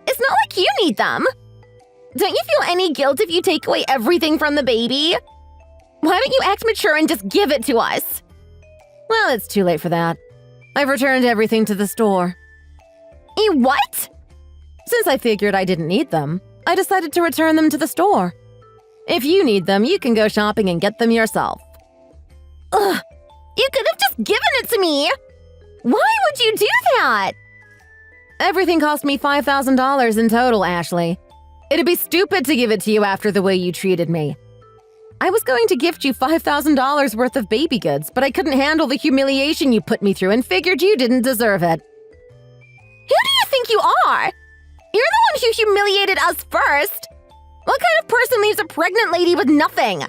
It's not like you need them. Don't you feel any guilt if you take away everything from the baby? Why don't you act mature and just give it to us? Well, it's too late for that. I've returned everything to the store. What? Since I figured I didn't need them, I decided to return them to the store. If you need them, you can go shopping and get them yourself. Ugh. You could have just given it to me. Why would you do that? Everything cost me $5,000 in total, Ashley. It'd be stupid to give it to you after the way you treated me. I was going to gift you $5,000 worth of baby goods, but I couldn't handle the humiliation you put me through and figured you didn't deserve it. Who do you think you are? You're the one who humiliated us first. What kind of person leaves a pregnant lady with nothing?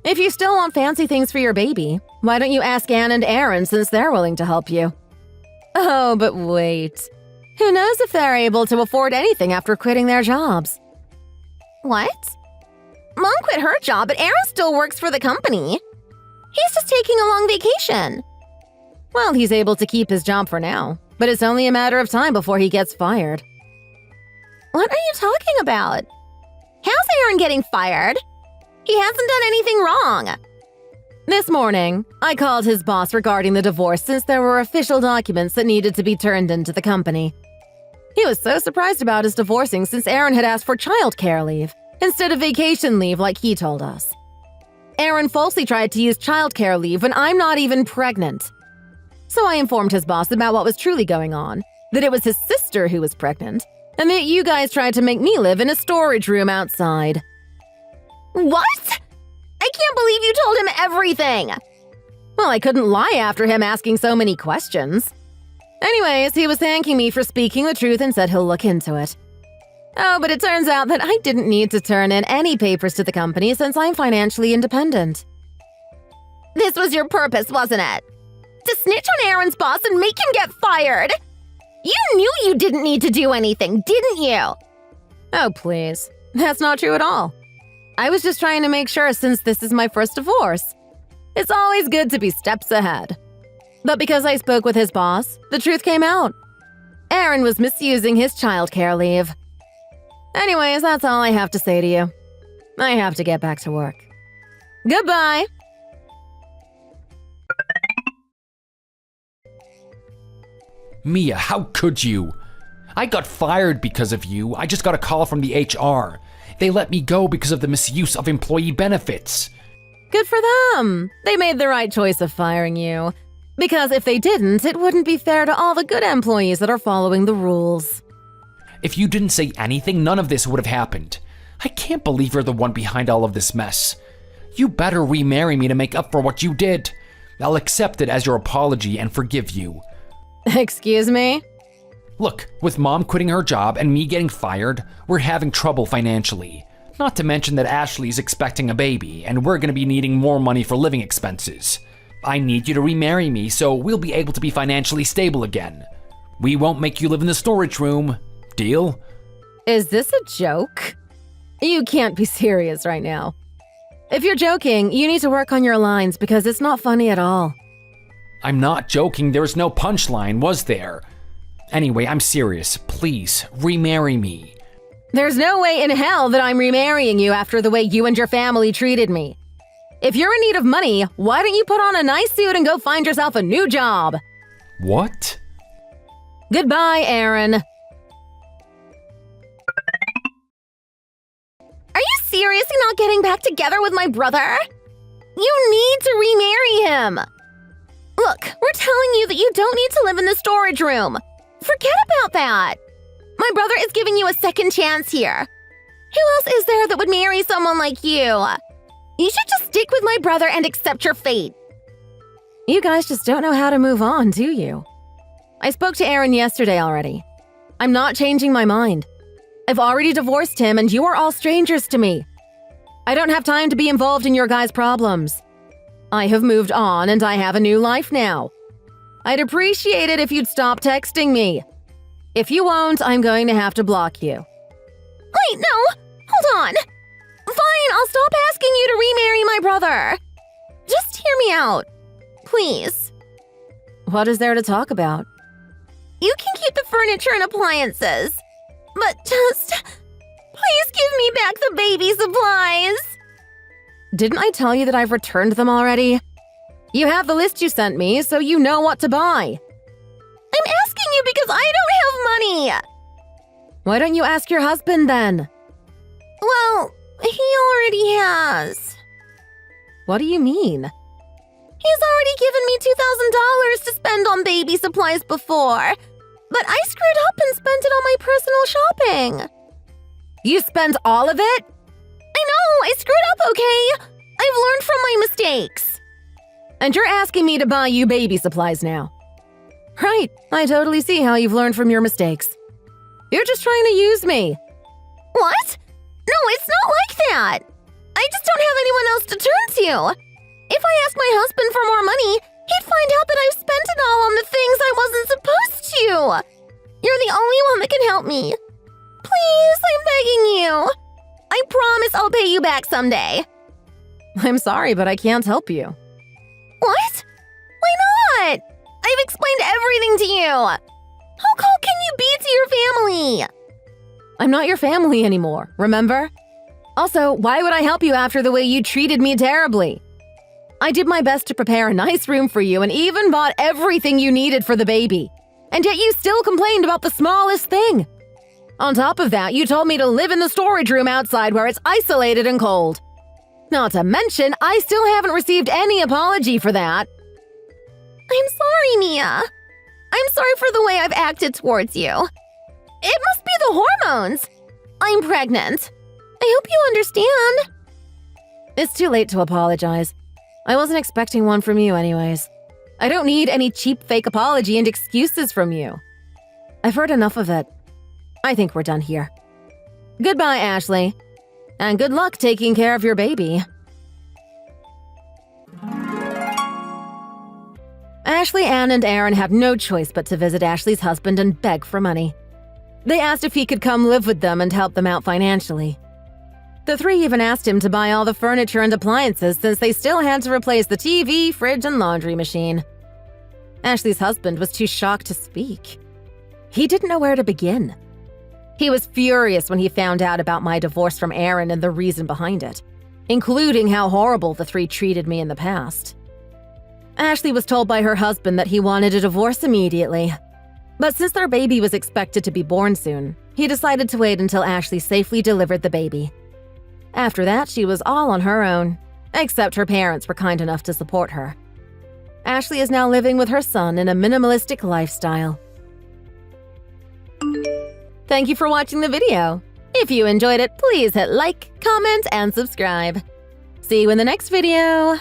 If you still want fancy things for your baby, why don't you ask Anne and Aaron since they're willing to help you? Oh, but wait. Who knows if they're able to afford anything after quitting their jobs? What? Mom quit her job, but Aaron still works for the company. He's just taking a long vacation. Well, he's able to keep his job for now, but it's only a matter of time before he gets fired. What are you talking about? How's Aaron getting fired? He hasn't done anything wrong. This morning, I called his boss regarding the divorce since there were official documents that needed to be turned into the company. He was so surprised about his divorcing since Aaron had asked for childcare leave instead of vacation leave like he told us. Aaron falsely tried to use childcare leave when I'm not even pregnant. So I informed his boss about what was truly going on, that it was his sister who was pregnant, and that you guys tried to make me live in a storage room outside. What? I can't believe you told him everything! Well, I couldn't lie after him asking so many questions. Anyways, he was thanking me for speaking the truth and said he'll look into it. Oh, but it turns out that I didn't need to turn in any papers to the company since I'm financially independent. This was your purpose, wasn't it? To snitch on Aaron's boss and make him get fired! You knew you didn't need to do anything, didn't you? Oh, please. That's not true at all. I was just trying to make sure since this is my first divorce. It's always good to be steps ahead. But because I spoke with his boss, the truth came out. Aaron was misusing his childcare leave. Anyways, that's all I have to say to you. I have to get back to work. Goodbye! Mia, how could you? I got fired because of you. I just got a call from the HR. They let me go because of the misuse of employee benefits. Good for them. They made the right choice of firing you. Because if they didn't, it wouldn't be fair to all the good employees that are following the rules. If you didn't say anything, none of this would have happened. I can't believe you're the one behind all of this mess. You better remarry me to make up for what you did. I'll accept it as your apology and forgive you. Excuse me? Look, with Mom quitting her job and me getting fired, we're having trouble financially. Not to mention that Ashley's expecting a baby, and we're gonna be needing more money for living expenses. I need you to remarry me so we'll be able to be financially stable again. We won't make you live in the storage room. Deal? Is this a joke? You can't be serious right now. If you're joking, you need to work on your lines because it's not funny at all. I'm not joking, there was no punchline, was there? Anyway, I'm serious. Please, remarry me. There's no way in hell that I'm remarrying you after the way you and your family treated me. If you're in need of money, why don't you put on a nice suit and go find yourself a new job? What? Goodbye, Aaron. Are you seriously not getting back together with my brother? You need to remarry him! Look, we're telling you that you don't need to live in the storage room. Forget about that. My brother is giving you a second chance here. Who else is there that would marry someone like you? You should just stick with my brother and accept your fate. You guys just don't know how to move on, do you? I spoke to Aaron yesterday already. I'm not changing my mind. I've already divorced him and you are all strangers to me. I don't have time to be involved in your guys' problems. I have moved on and I have a new life now. I'd appreciate it if you'd stop texting me. If you won't, I'm going to have to block you. Wait, no! Hold on! Fine, I'll stop asking you to remarry my brother. Just hear me out. Please. What is there to talk about? You can keep the furniture and appliances. But just... please give me back the baby supplies. Didn't I tell you that I've returned them already? You have the list you sent me, so you know what to buy. I'm asking you because I don't have money. Why don't you ask your husband then? Well, he already has. What do you mean? He's already given me $2,000 to spend on baby supplies before, but I screwed up and spent it on my personal shopping. You spent all of it? I know, I screwed up, okay? I've learned from my mistakes. And you're asking me to buy you baby supplies now. Right, I totally see how you've learned from your mistakes. You're just trying to use me. What? No, it's not like that. I just don't have anyone else to turn to. If I ask my husband for more money, he'd find out that I've spent it all on the things I wasn't supposed to. You're the only one that can help me. Please, I'm begging you. I promise I'll pay you back someday. I'm sorry, but I can't help you. What? Why not? I've explained everything to you. How cold can you be to your family? I'm not your family anymore, remember? Also, why would I help you after the way you treated me terribly? I did my best to prepare a nice room for you and even bought everything you needed for the baby. And yet you still complained about the smallest thing. On top of that, you told me to live in the storage room outside where it's isolated and cold. Not to mention, I still haven't received any apology for that. I'm sorry, Mia. I'm sorry for the way I've acted towards you. It must be the hormones. I'm pregnant. I hope you understand. It's too late to apologize. I wasn't expecting one from you anyways. I don't need any cheap fake apology and excuses from you. I've heard enough of it. I think we're done here. Goodbye, Ashley. And good luck taking care of your baby. Ashley, Anne, and Aaron had no choice but to visit Ashley's husband and beg for money. They asked if he could come live with them and help them out financially. The three even asked him to buy all the furniture and appliances since they still had to replace the TV, fridge, and laundry machine. Ashley's husband was too shocked to speak. He didn't know where to begin. He was furious when he found out about my divorce from Aaron and the reason behind it, including how horrible the three treated me in the past. Ashley was told by her husband that he wanted a divorce immediately. But since their baby was expected to be born soon, he decided to wait until Ashley safely delivered the baby. After that, she was all on her own, except her parents were kind enough to support her. Ashley is now living with her son in a minimalistic lifestyle. Thank you for watching the video. If you enjoyed it, please hit like, comment, and subscribe. See you in the next video.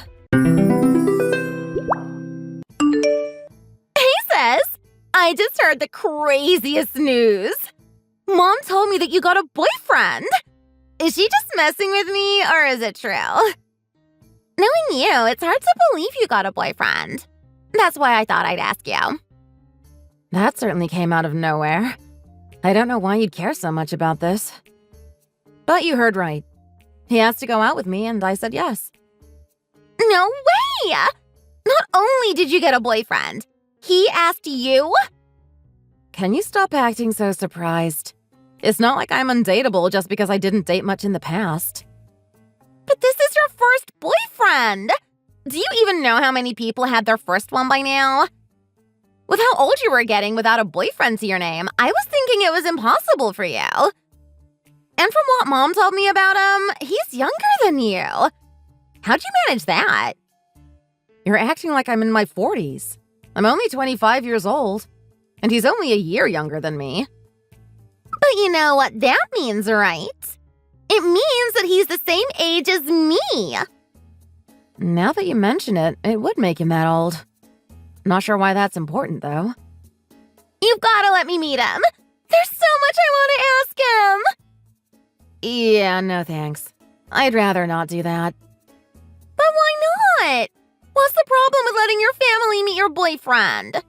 Hey, sis. I just heard the craziest news. Mom told me that you got a boyfriend. Is she just messing with me, or is it true? Knowing you, it's hard to believe you got a boyfriend. That's why I thought I'd ask you. That certainly came out of nowhere. I don't know why you'd care so much about this. But you heard right. He asked to go out with me, and I said yes. No way! Not only did you get a boyfriend, he asked you? Can you stop acting so surprised? It's not like I'm undateable just because I didn't date much in the past. But this is your first boyfriend! Do you even know how many people had their first one by now? With how old you were getting without a boyfriend to your name, I was thinking it was impossible for you. And from what Mom told me about him, he's younger than you. How'd you manage that? You're acting like I'm in my 40s. I'm only 25 years old, and he's only a year younger than me. But you know what that means, right? It means that he's the same age as me. Now that you mention it, it would make him that old. Not sure why that's important, though. You've got to let me meet him. There's so much I want to ask him. Yeah, no thanks. I'd rather not do that. But why not? What's the problem with letting your family meet your boyfriend?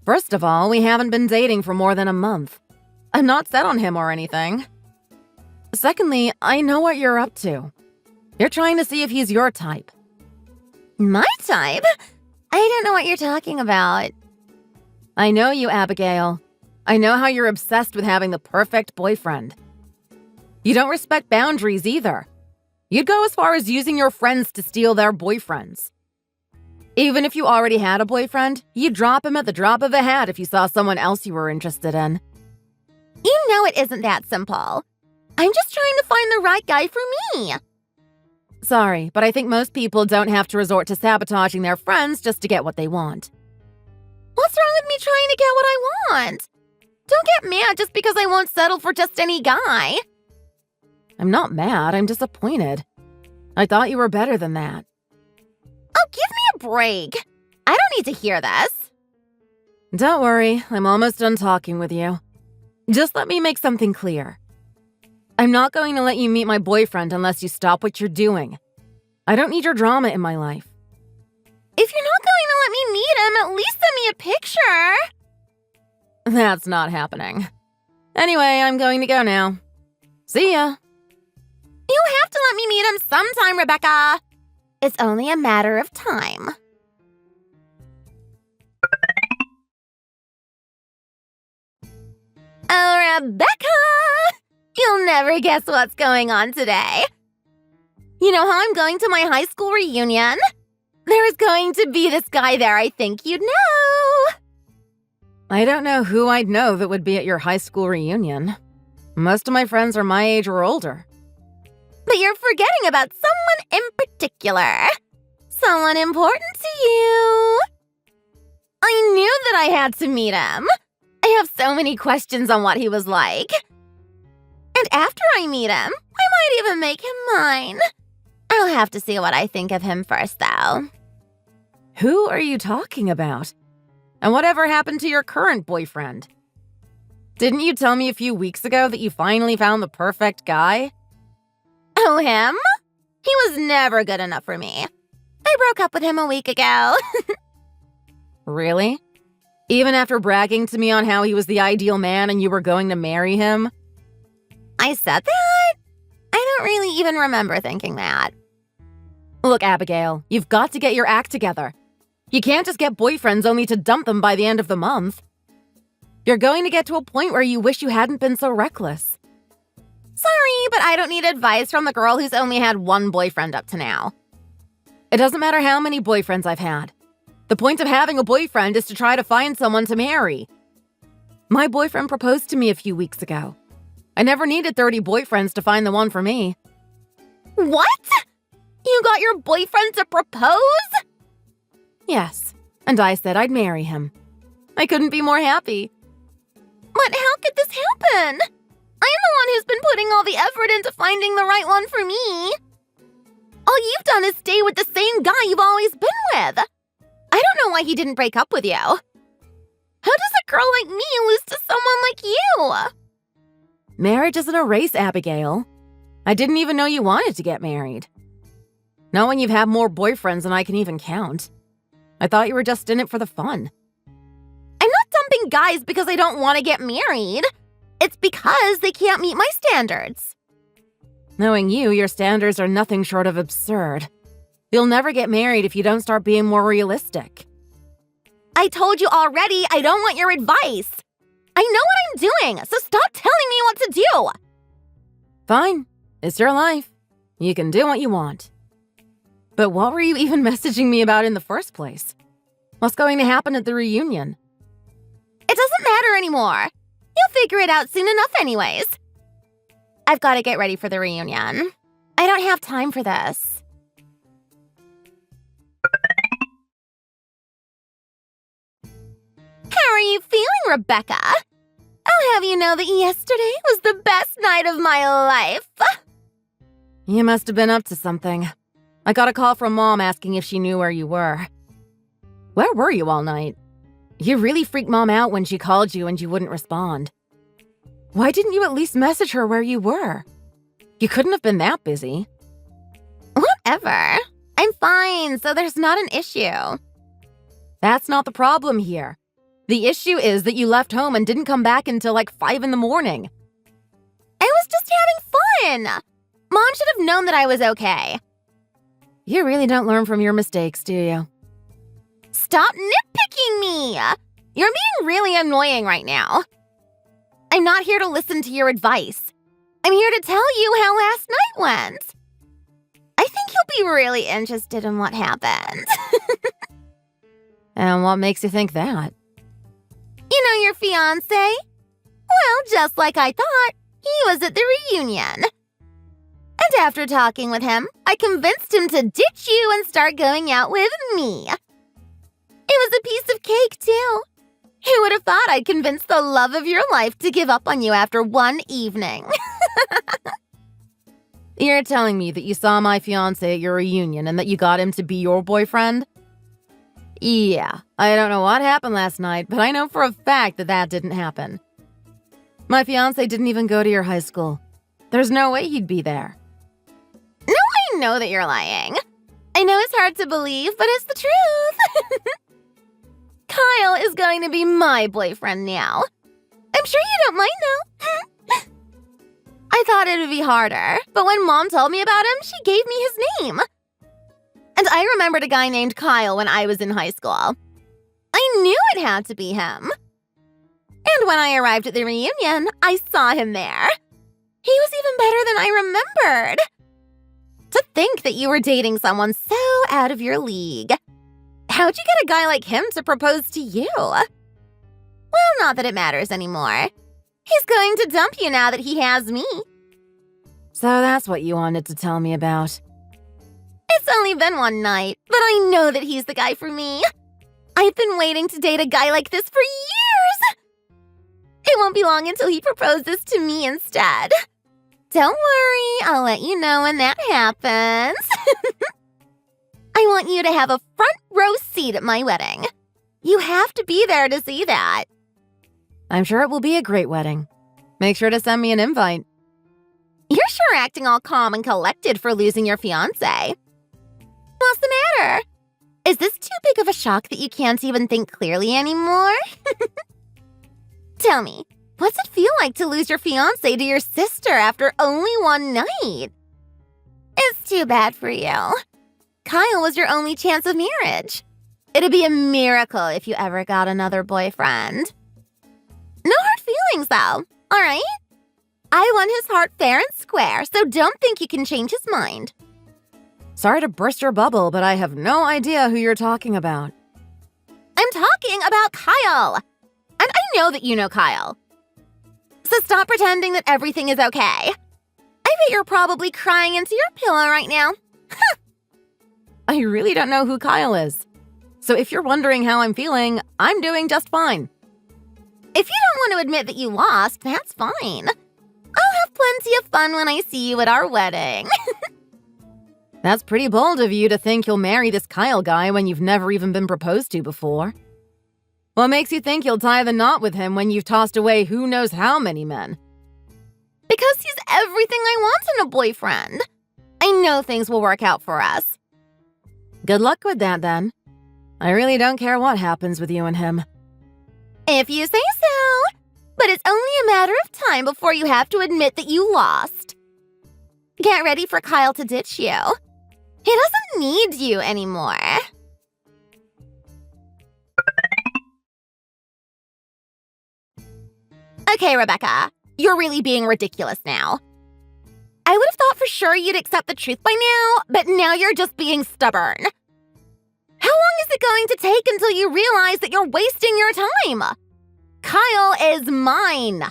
First of all, we haven't been dating for more than a month. I'm not set on him or anything. Secondly, I know what you're up to. You're trying to see if he's your type. My type? I don't know what you're talking about. I know you, Abigail. I know how you're obsessed with having the perfect boyfriend. You don't respect boundaries either. You'd go as far as using your friends to steal their boyfriends. Even if you already had a boyfriend, you'd drop him at the drop of a hat if you saw someone else you were interested in. You know it isn't that simple. I'm just trying to find the right guy for me. Sorry, but I think most people don't have to resort to sabotaging their friends just to get what they want. What's wrong with me trying to get what I want? Don't get mad just because I won't settle for just any guy. I'm not mad, I'm disappointed. I thought you were better than that. Oh, give me a break. I don't need to hear this. Don't worry, I'm almost done talking with you. Just let me make something clear. I'm not going to let you meet my boyfriend unless you stop what you're doing. I don't need your drama in my life. If you're not going to let me meet him, at least send me a picture. That's not happening. Anyway, I'm going to go now. See ya. You have to let me meet him sometime, Rebecca. It's only a matter of time. Oh, Rebecca! You'll never guess what's going on today. You know how I'm going to my high school reunion? There's going to be this guy there I think you'd know. I don't know who I'd know that would be at your high school reunion. Most of my friends are my age or older. But you're forgetting about someone in particular. Someone important to you. I knew that I had to meet him. I have so many questions on what he was like. And after I meet him, I might even make him mine. I'll have to see what I think of him first, though. Who are you talking about? And whatever happened to your current boyfriend? Didn't you tell me a few weeks ago that you finally found the perfect guy? Oh, him? He was never good enough for me. I broke up with him a week ago. Really? Even after bragging to me on how he was the ideal man and you were going to marry him? I said that? I don't really even remember thinking that. Look, Abigail, you've got to get your act together. You can't just get boyfriends only to dump them by the end of the month. You're going to get to a point where you wish you hadn't been so reckless. Sorry, but I don't need advice from the girl who's only had one boyfriend up to now. It doesn't matter how many boyfriends I've had. The point of having a boyfriend is to try to find someone to marry. My boyfriend proposed to me a few weeks ago. I never needed 30 boyfriends to find the one for me. What? You got your boyfriend to propose? Yes, and I said I'd marry him. I couldn't be more happy. But how could this happen? I'm the one who's been putting all the effort into finding the right one for me. All you've done is stay with the same guy you've always been with. I don't know why he didn't break up with you. How does a girl like me lose to someone like you? Marriage isn't a race, Abigail. I didn't even know you wanted to get married. Not when you've had more boyfriends than I can even count. I thought you were just in it for the fun. I'm not dumping guys because I don't want to get married. It's because they can't meet my standards. Knowing you, your standards are nothing short of absurd. You'll never get married if you don't start being more realistic. I told you already I don't want your advice. I know what I'm doing, so stop telling me what to do. Fine. It's your life. You can do what you want. But what were you even messaging me about in the first place? What's going to happen at the reunion? It doesn't matter anymore. You'll figure it out soon enough anyways. I've got to get ready for the reunion. I don't have time for this. How are you feeling, Rebecca? I'll have you know that yesterday was the best night of my life. You must have been up to something. I got a call from Mom asking if she knew where you were. Where were you all night? You really freaked Mom out when she called you and you wouldn't respond. Why didn't you at least message her where you were? You couldn't have been that busy. Whatever. I'm fine, so there's not an issue. That's not the problem here. The issue is that you left home and didn't come back until like 5 in the morning. I was just having fun. Mom should have known that I was okay. You really don't learn from your mistakes, do you? Stop nitpicking me! You're being really annoying right now. I'm not here to listen to your advice. I'm here to tell you how last night went. I think you'll be really interested in what happened. And what makes you think that? You know your fiancé? Well, just like I thought, he was at the reunion. And after talking with him, I convinced him to ditch you and start going out with me. It was a piece of cake, too. Who would have thought I'd convince the love of your life to give up on you after one evening? You're telling me that you saw my fiancé at your reunion and that you got him to be your boyfriend? Yeah, I don't know what happened last night, but I know for a fact that that didn't happen. My fiancé didn't even go to your high school. There's no way he'd be there. No, I know that you're lying. I know it's hard to believe, but it's the truth. Kyle is going to be my boyfriend now. I'm sure you don't mind, though. I thought it would be harder, but when Mom told me about him, she gave me his name. And I remembered a guy named Kyle when I was in high school. I knew it had to be him. And when I arrived at the reunion, I saw him there. He was even better than I remembered. To think that you were dating someone so out of your league. How'd you get a guy like him to propose to you? Well, not that it matters anymore. He's going to dump you now that he has me. So that's what you wanted to tell me about. It's only been one night, but I know that he's the guy for me. I've been waiting to date a guy like this for years. It won't be long until he proposes to me instead. Don't worry, I'll let you know when that happens. I want you to have a front row seat at my wedding. You have to be there to see that. I'm sure it will be a great wedding. Make sure to send me an invite. You're sure acting all calm and collected for losing your fiancé. What's the matter? Is this too big of a shock that you can't even think clearly anymore? Tell me, what's it feel like to lose your fiancé to your sister after only one night? It's too bad for you. Kyle was your only chance of marriage. It'd be a miracle if you ever got another boyfriend. No hard feelings, though, all right? I won his heart fair and square, so don't think you can change his mind. Sorry to burst your bubble, but I have no idea who you're talking about. I'm talking about Kyle. And I know that you know Kyle. So stop pretending that everything is okay. I bet you're probably crying into your pillow right now. I really don't know who Kyle is. So if you're wondering how I'm feeling, I'm doing just fine. If you don't want to admit that you lost, that's fine. I'll have plenty of fun when I see you at our wedding. That's pretty bold of you to think you'll marry this Kyle guy when you've never even been proposed to before. What makes you think you'll tie the knot with him when you've tossed away who knows how many men? Because he's everything I want in a boyfriend. I know things will work out for us. Good luck with that, then. I really don't care what happens with you and him. If you say so. But it's only a matter of time before you have to admit that you lost. Get ready for Kyle to ditch you. He doesn't need you anymore. Okay, Rebecca, you're really being ridiculous now. I would have thought for sure you'd accept the truth by now, but now you're just being stubborn. How long is it going to take until you realize that you're wasting your time? Kyle is mine.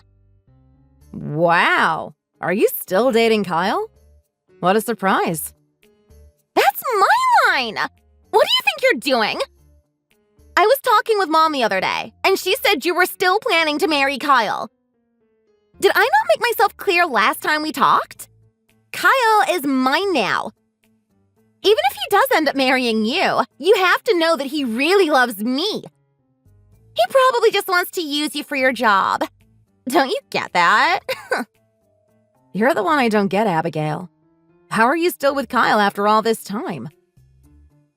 Wow. Are you still dating Kyle? What a surprise. That's my line. What do you think you're doing? I was talking with Mom the other day, and she said you were still planning to marry Kyle. Did I not make myself clear last time we talked? Kyle is mine now. Even if he does end up marrying you, you have to know that he really loves me. He probably just wants to use you for your job. Don't you get that? You're the one I don't get, Abigail. How are you still with Kyle after all this time?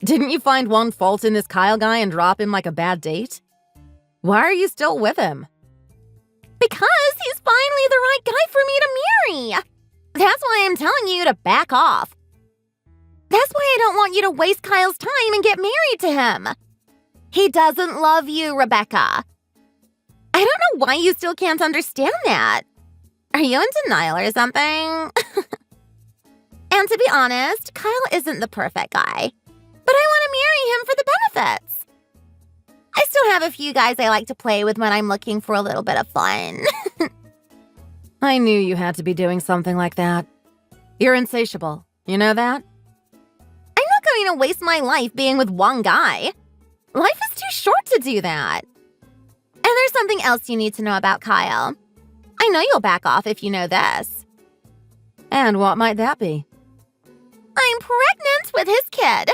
Didn't you find one fault in this Kyle guy and drop him like a bad date? Why are you still with him? Because he's finally the right guy for me to marry. That's why I'm telling you to back off. That's why I don't want you to waste Kyle's time and get married to him. He doesn't love you, Rebecca. I don't know why you still can't understand that. Are you in denial or something? And to be honest, Kyle isn't the perfect guy. But I want to marry him for the benefits. I still have a few guys I like to play with when I'm looking for a little bit of fun. I knew you had to be doing something like that. You're insatiable. You know that? I'm not going to waste my life being with one guy. Life is too short to do that. And there's something else you need to know about Kyle. I know you'll back off if you know this. And what might that be? I'm pregnant with his kid.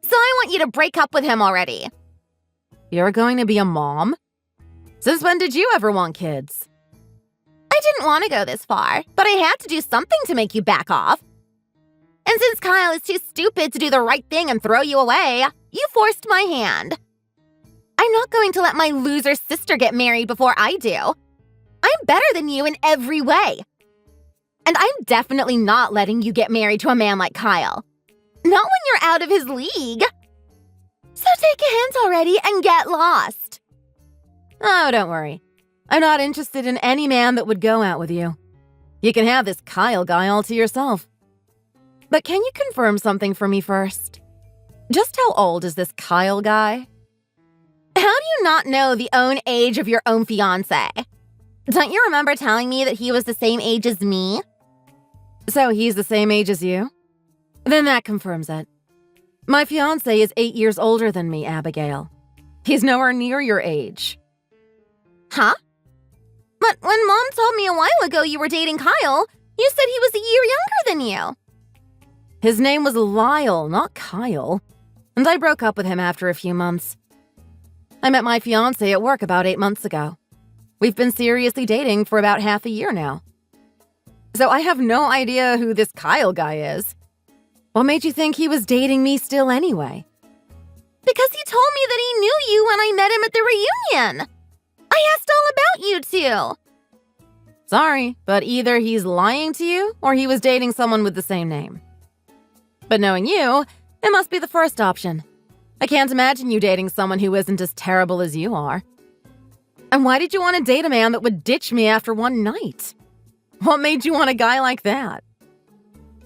So I want you to break up with him already. You're going to be a mom? Since when did you ever want kids? I didn't want to go this far, but I had to do something to make you back off. And since Kyle is too stupid to do the right thing and throw you away, you forced my hand. I'm not going to let my loser sister get married before I do. I'm better than you in every way. And I'm definitely not letting you get married to a man like Kyle. Not when you're out of his league. So take a hint already and get lost. Oh, don't worry. I'm not interested in any man that would go out with you. You can have this Kyle guy all to yourself. But can you confirm something for me first? Just how old is this Kyle guy? How do you not know the own age of your own fiancé? Don't you remember telling me that he was the same age as me? So he's the same age as you? Then that confirms it. My fiancé is 8 years older than me, Abigail. He's nowhere near your age. Huh? But when Mom told me a while ago you were dating Kyle, you said he was a year younger than you. His name was Lyle, not Kyle. And I broke up with him after a few months. I met my fiancé at work about 8 months ago. We've been seriously dating for about half a year now. So I have no idea who this Kyle guy is. What made you think he was dating me still anyway? Because he told me that he knew you when I met him at the reunion. I asked all about you two. Sorry, but either he's lying to you or he was dating someone with the same name. But knowing you, it must be the first option. I can't imagine you dating someone who isn't as terrible as you are. And why did you want to date a man that would ditch me after one night? What made you want a guy like that?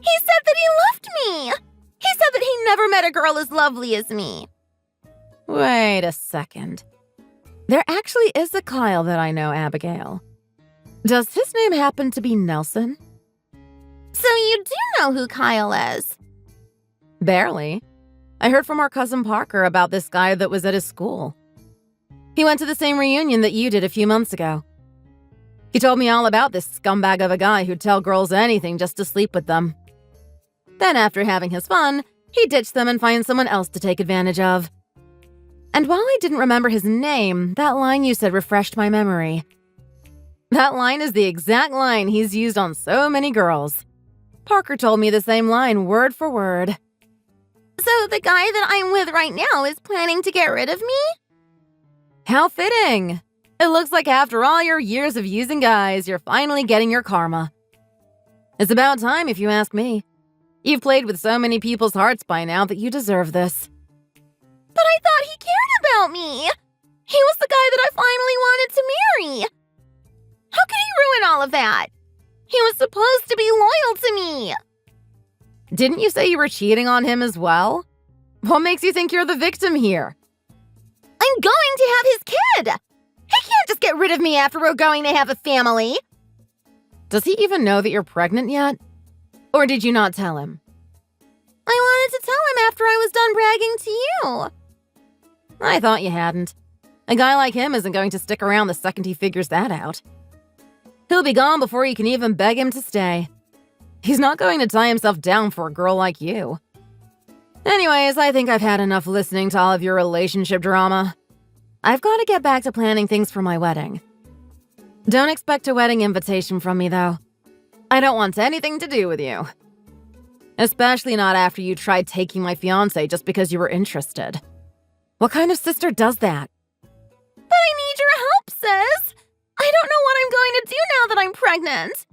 He said that he loved me. He said that he never met a girl as lovely as me. Wait a second. There actually is a Kyle that I know, Abigail. Does his name happen to be Nelson? So you do know who Kyle is? Barely. I heard from our cousin Parker about this guy that was at his school. He went to the same reunion that you did a few months ago. He told me all about this scumbag of a guy who'd tell girls anything just to sleep with them. Then after having his fun, he'd ditch them and find someone else to take advantage of. And while I didn't remember his name, that line you said refreshed my memory. That line is the exact line he's used on so many girls. Parker told me the same line word for word. So the guy that I'm with right now is planning to get rid of me? How fitting! It looks like after all your years of using guys, you're finally getting your karma. It's about time, if you ask me. You've played with so many people's hearts by now that you deserve this. But I thought he cared about me! He was the guy that I finally wanted to marry! How could he ruin all of that? He was supposed to be loyal to me! Didn't you say you were cheating on him as well? What makes you think you're the victim here? I'm going to have his kid! He can't just get rid of me after we're going to have a family! Does he even know that you're pregnant yet? Or did you not tell him? I wanted to tell him after I was done bragging to you. I thought you hadn't. A guy like him isn't going to stick around the second he figures that out. He'll be gone before you can even beg him to stay. He's not going to tie himself down for a girl like you. Anyways, I think I've had enough listening to all of your relationship drama. I've got to get back to planning things for my wedding. Don't expect a wedding invitation from me, though. I don't want anything to do with you. Especially not after you tried taking my fiancé just because you were interested. What kind of sister does that? But I need your help, sis! I don't know what I'm going to do now that I'm pregnant.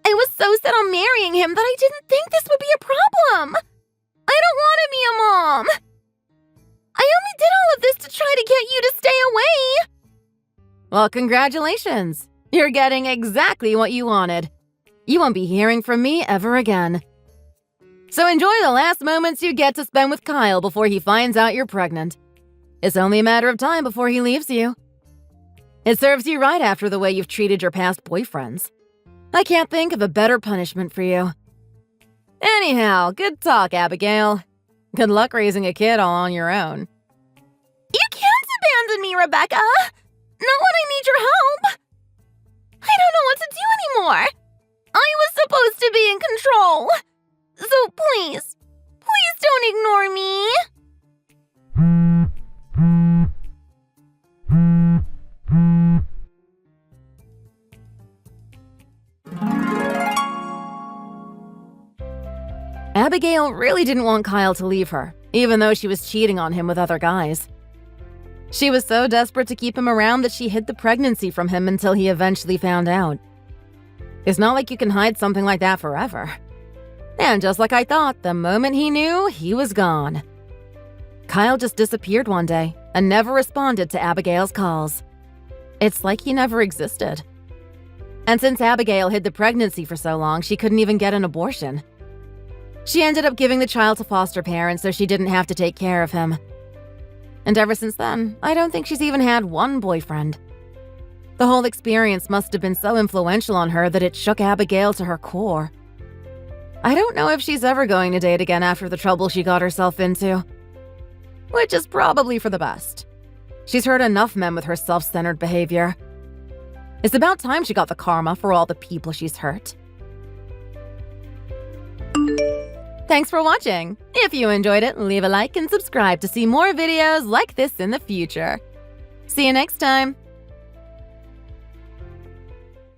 I was so set on marrying him that I didn't think this would be a problem. I don't want to be a mom. I only did all of this to try to get you to stay away. Well, congratulations. You're getting exactly what you wanted. You won't be hearing from me ever again. So enjoy the last moments you get to spend with Kyle before he finds out you're pregnant. It's only a matter of time before he leaves you. It serves you right after the way you've treated your past boyfriends. I can't think of a better punishment for you. Anyhow, good talk, Abigail. Good luck raising a kid all on your own. You can't abandon me, Rebecca! Not when I need your help! I don't know what to do anymore! I was supposed to be in control! So please, please don't ignore me! Abigail really didn't want Kyle to leave her, even though she was cheating on him with other guys. She was so desperate to keep him around that she hid the pregnancy from him until he eventually found out. It's not like you can hide something like that forever. And just like I thought, the moment he knew, he was gone. Kyle just disappeared one day and never responded to Abigail's calls. It's like he never existed. And since Abigail hid the pregnancy for so long, she couldn't even get an abortion. She ended up giving the child to foster parents so she didn't have to take care of him. And ever since then, I don't think she's even had one boyfriend. The whole experience must have been so influential on her that it shook Abigail to her core. I don't know if she's ever going to date again after the trouble she got herself into. Which is probably for the best. She's hurt enough men with her self-centered behavior. It's about time she got the karma for all the people she's hurt. Thanks for watching. If you enjoyed it, leave a like and subscribe to see more videos like this in the future. See you next time.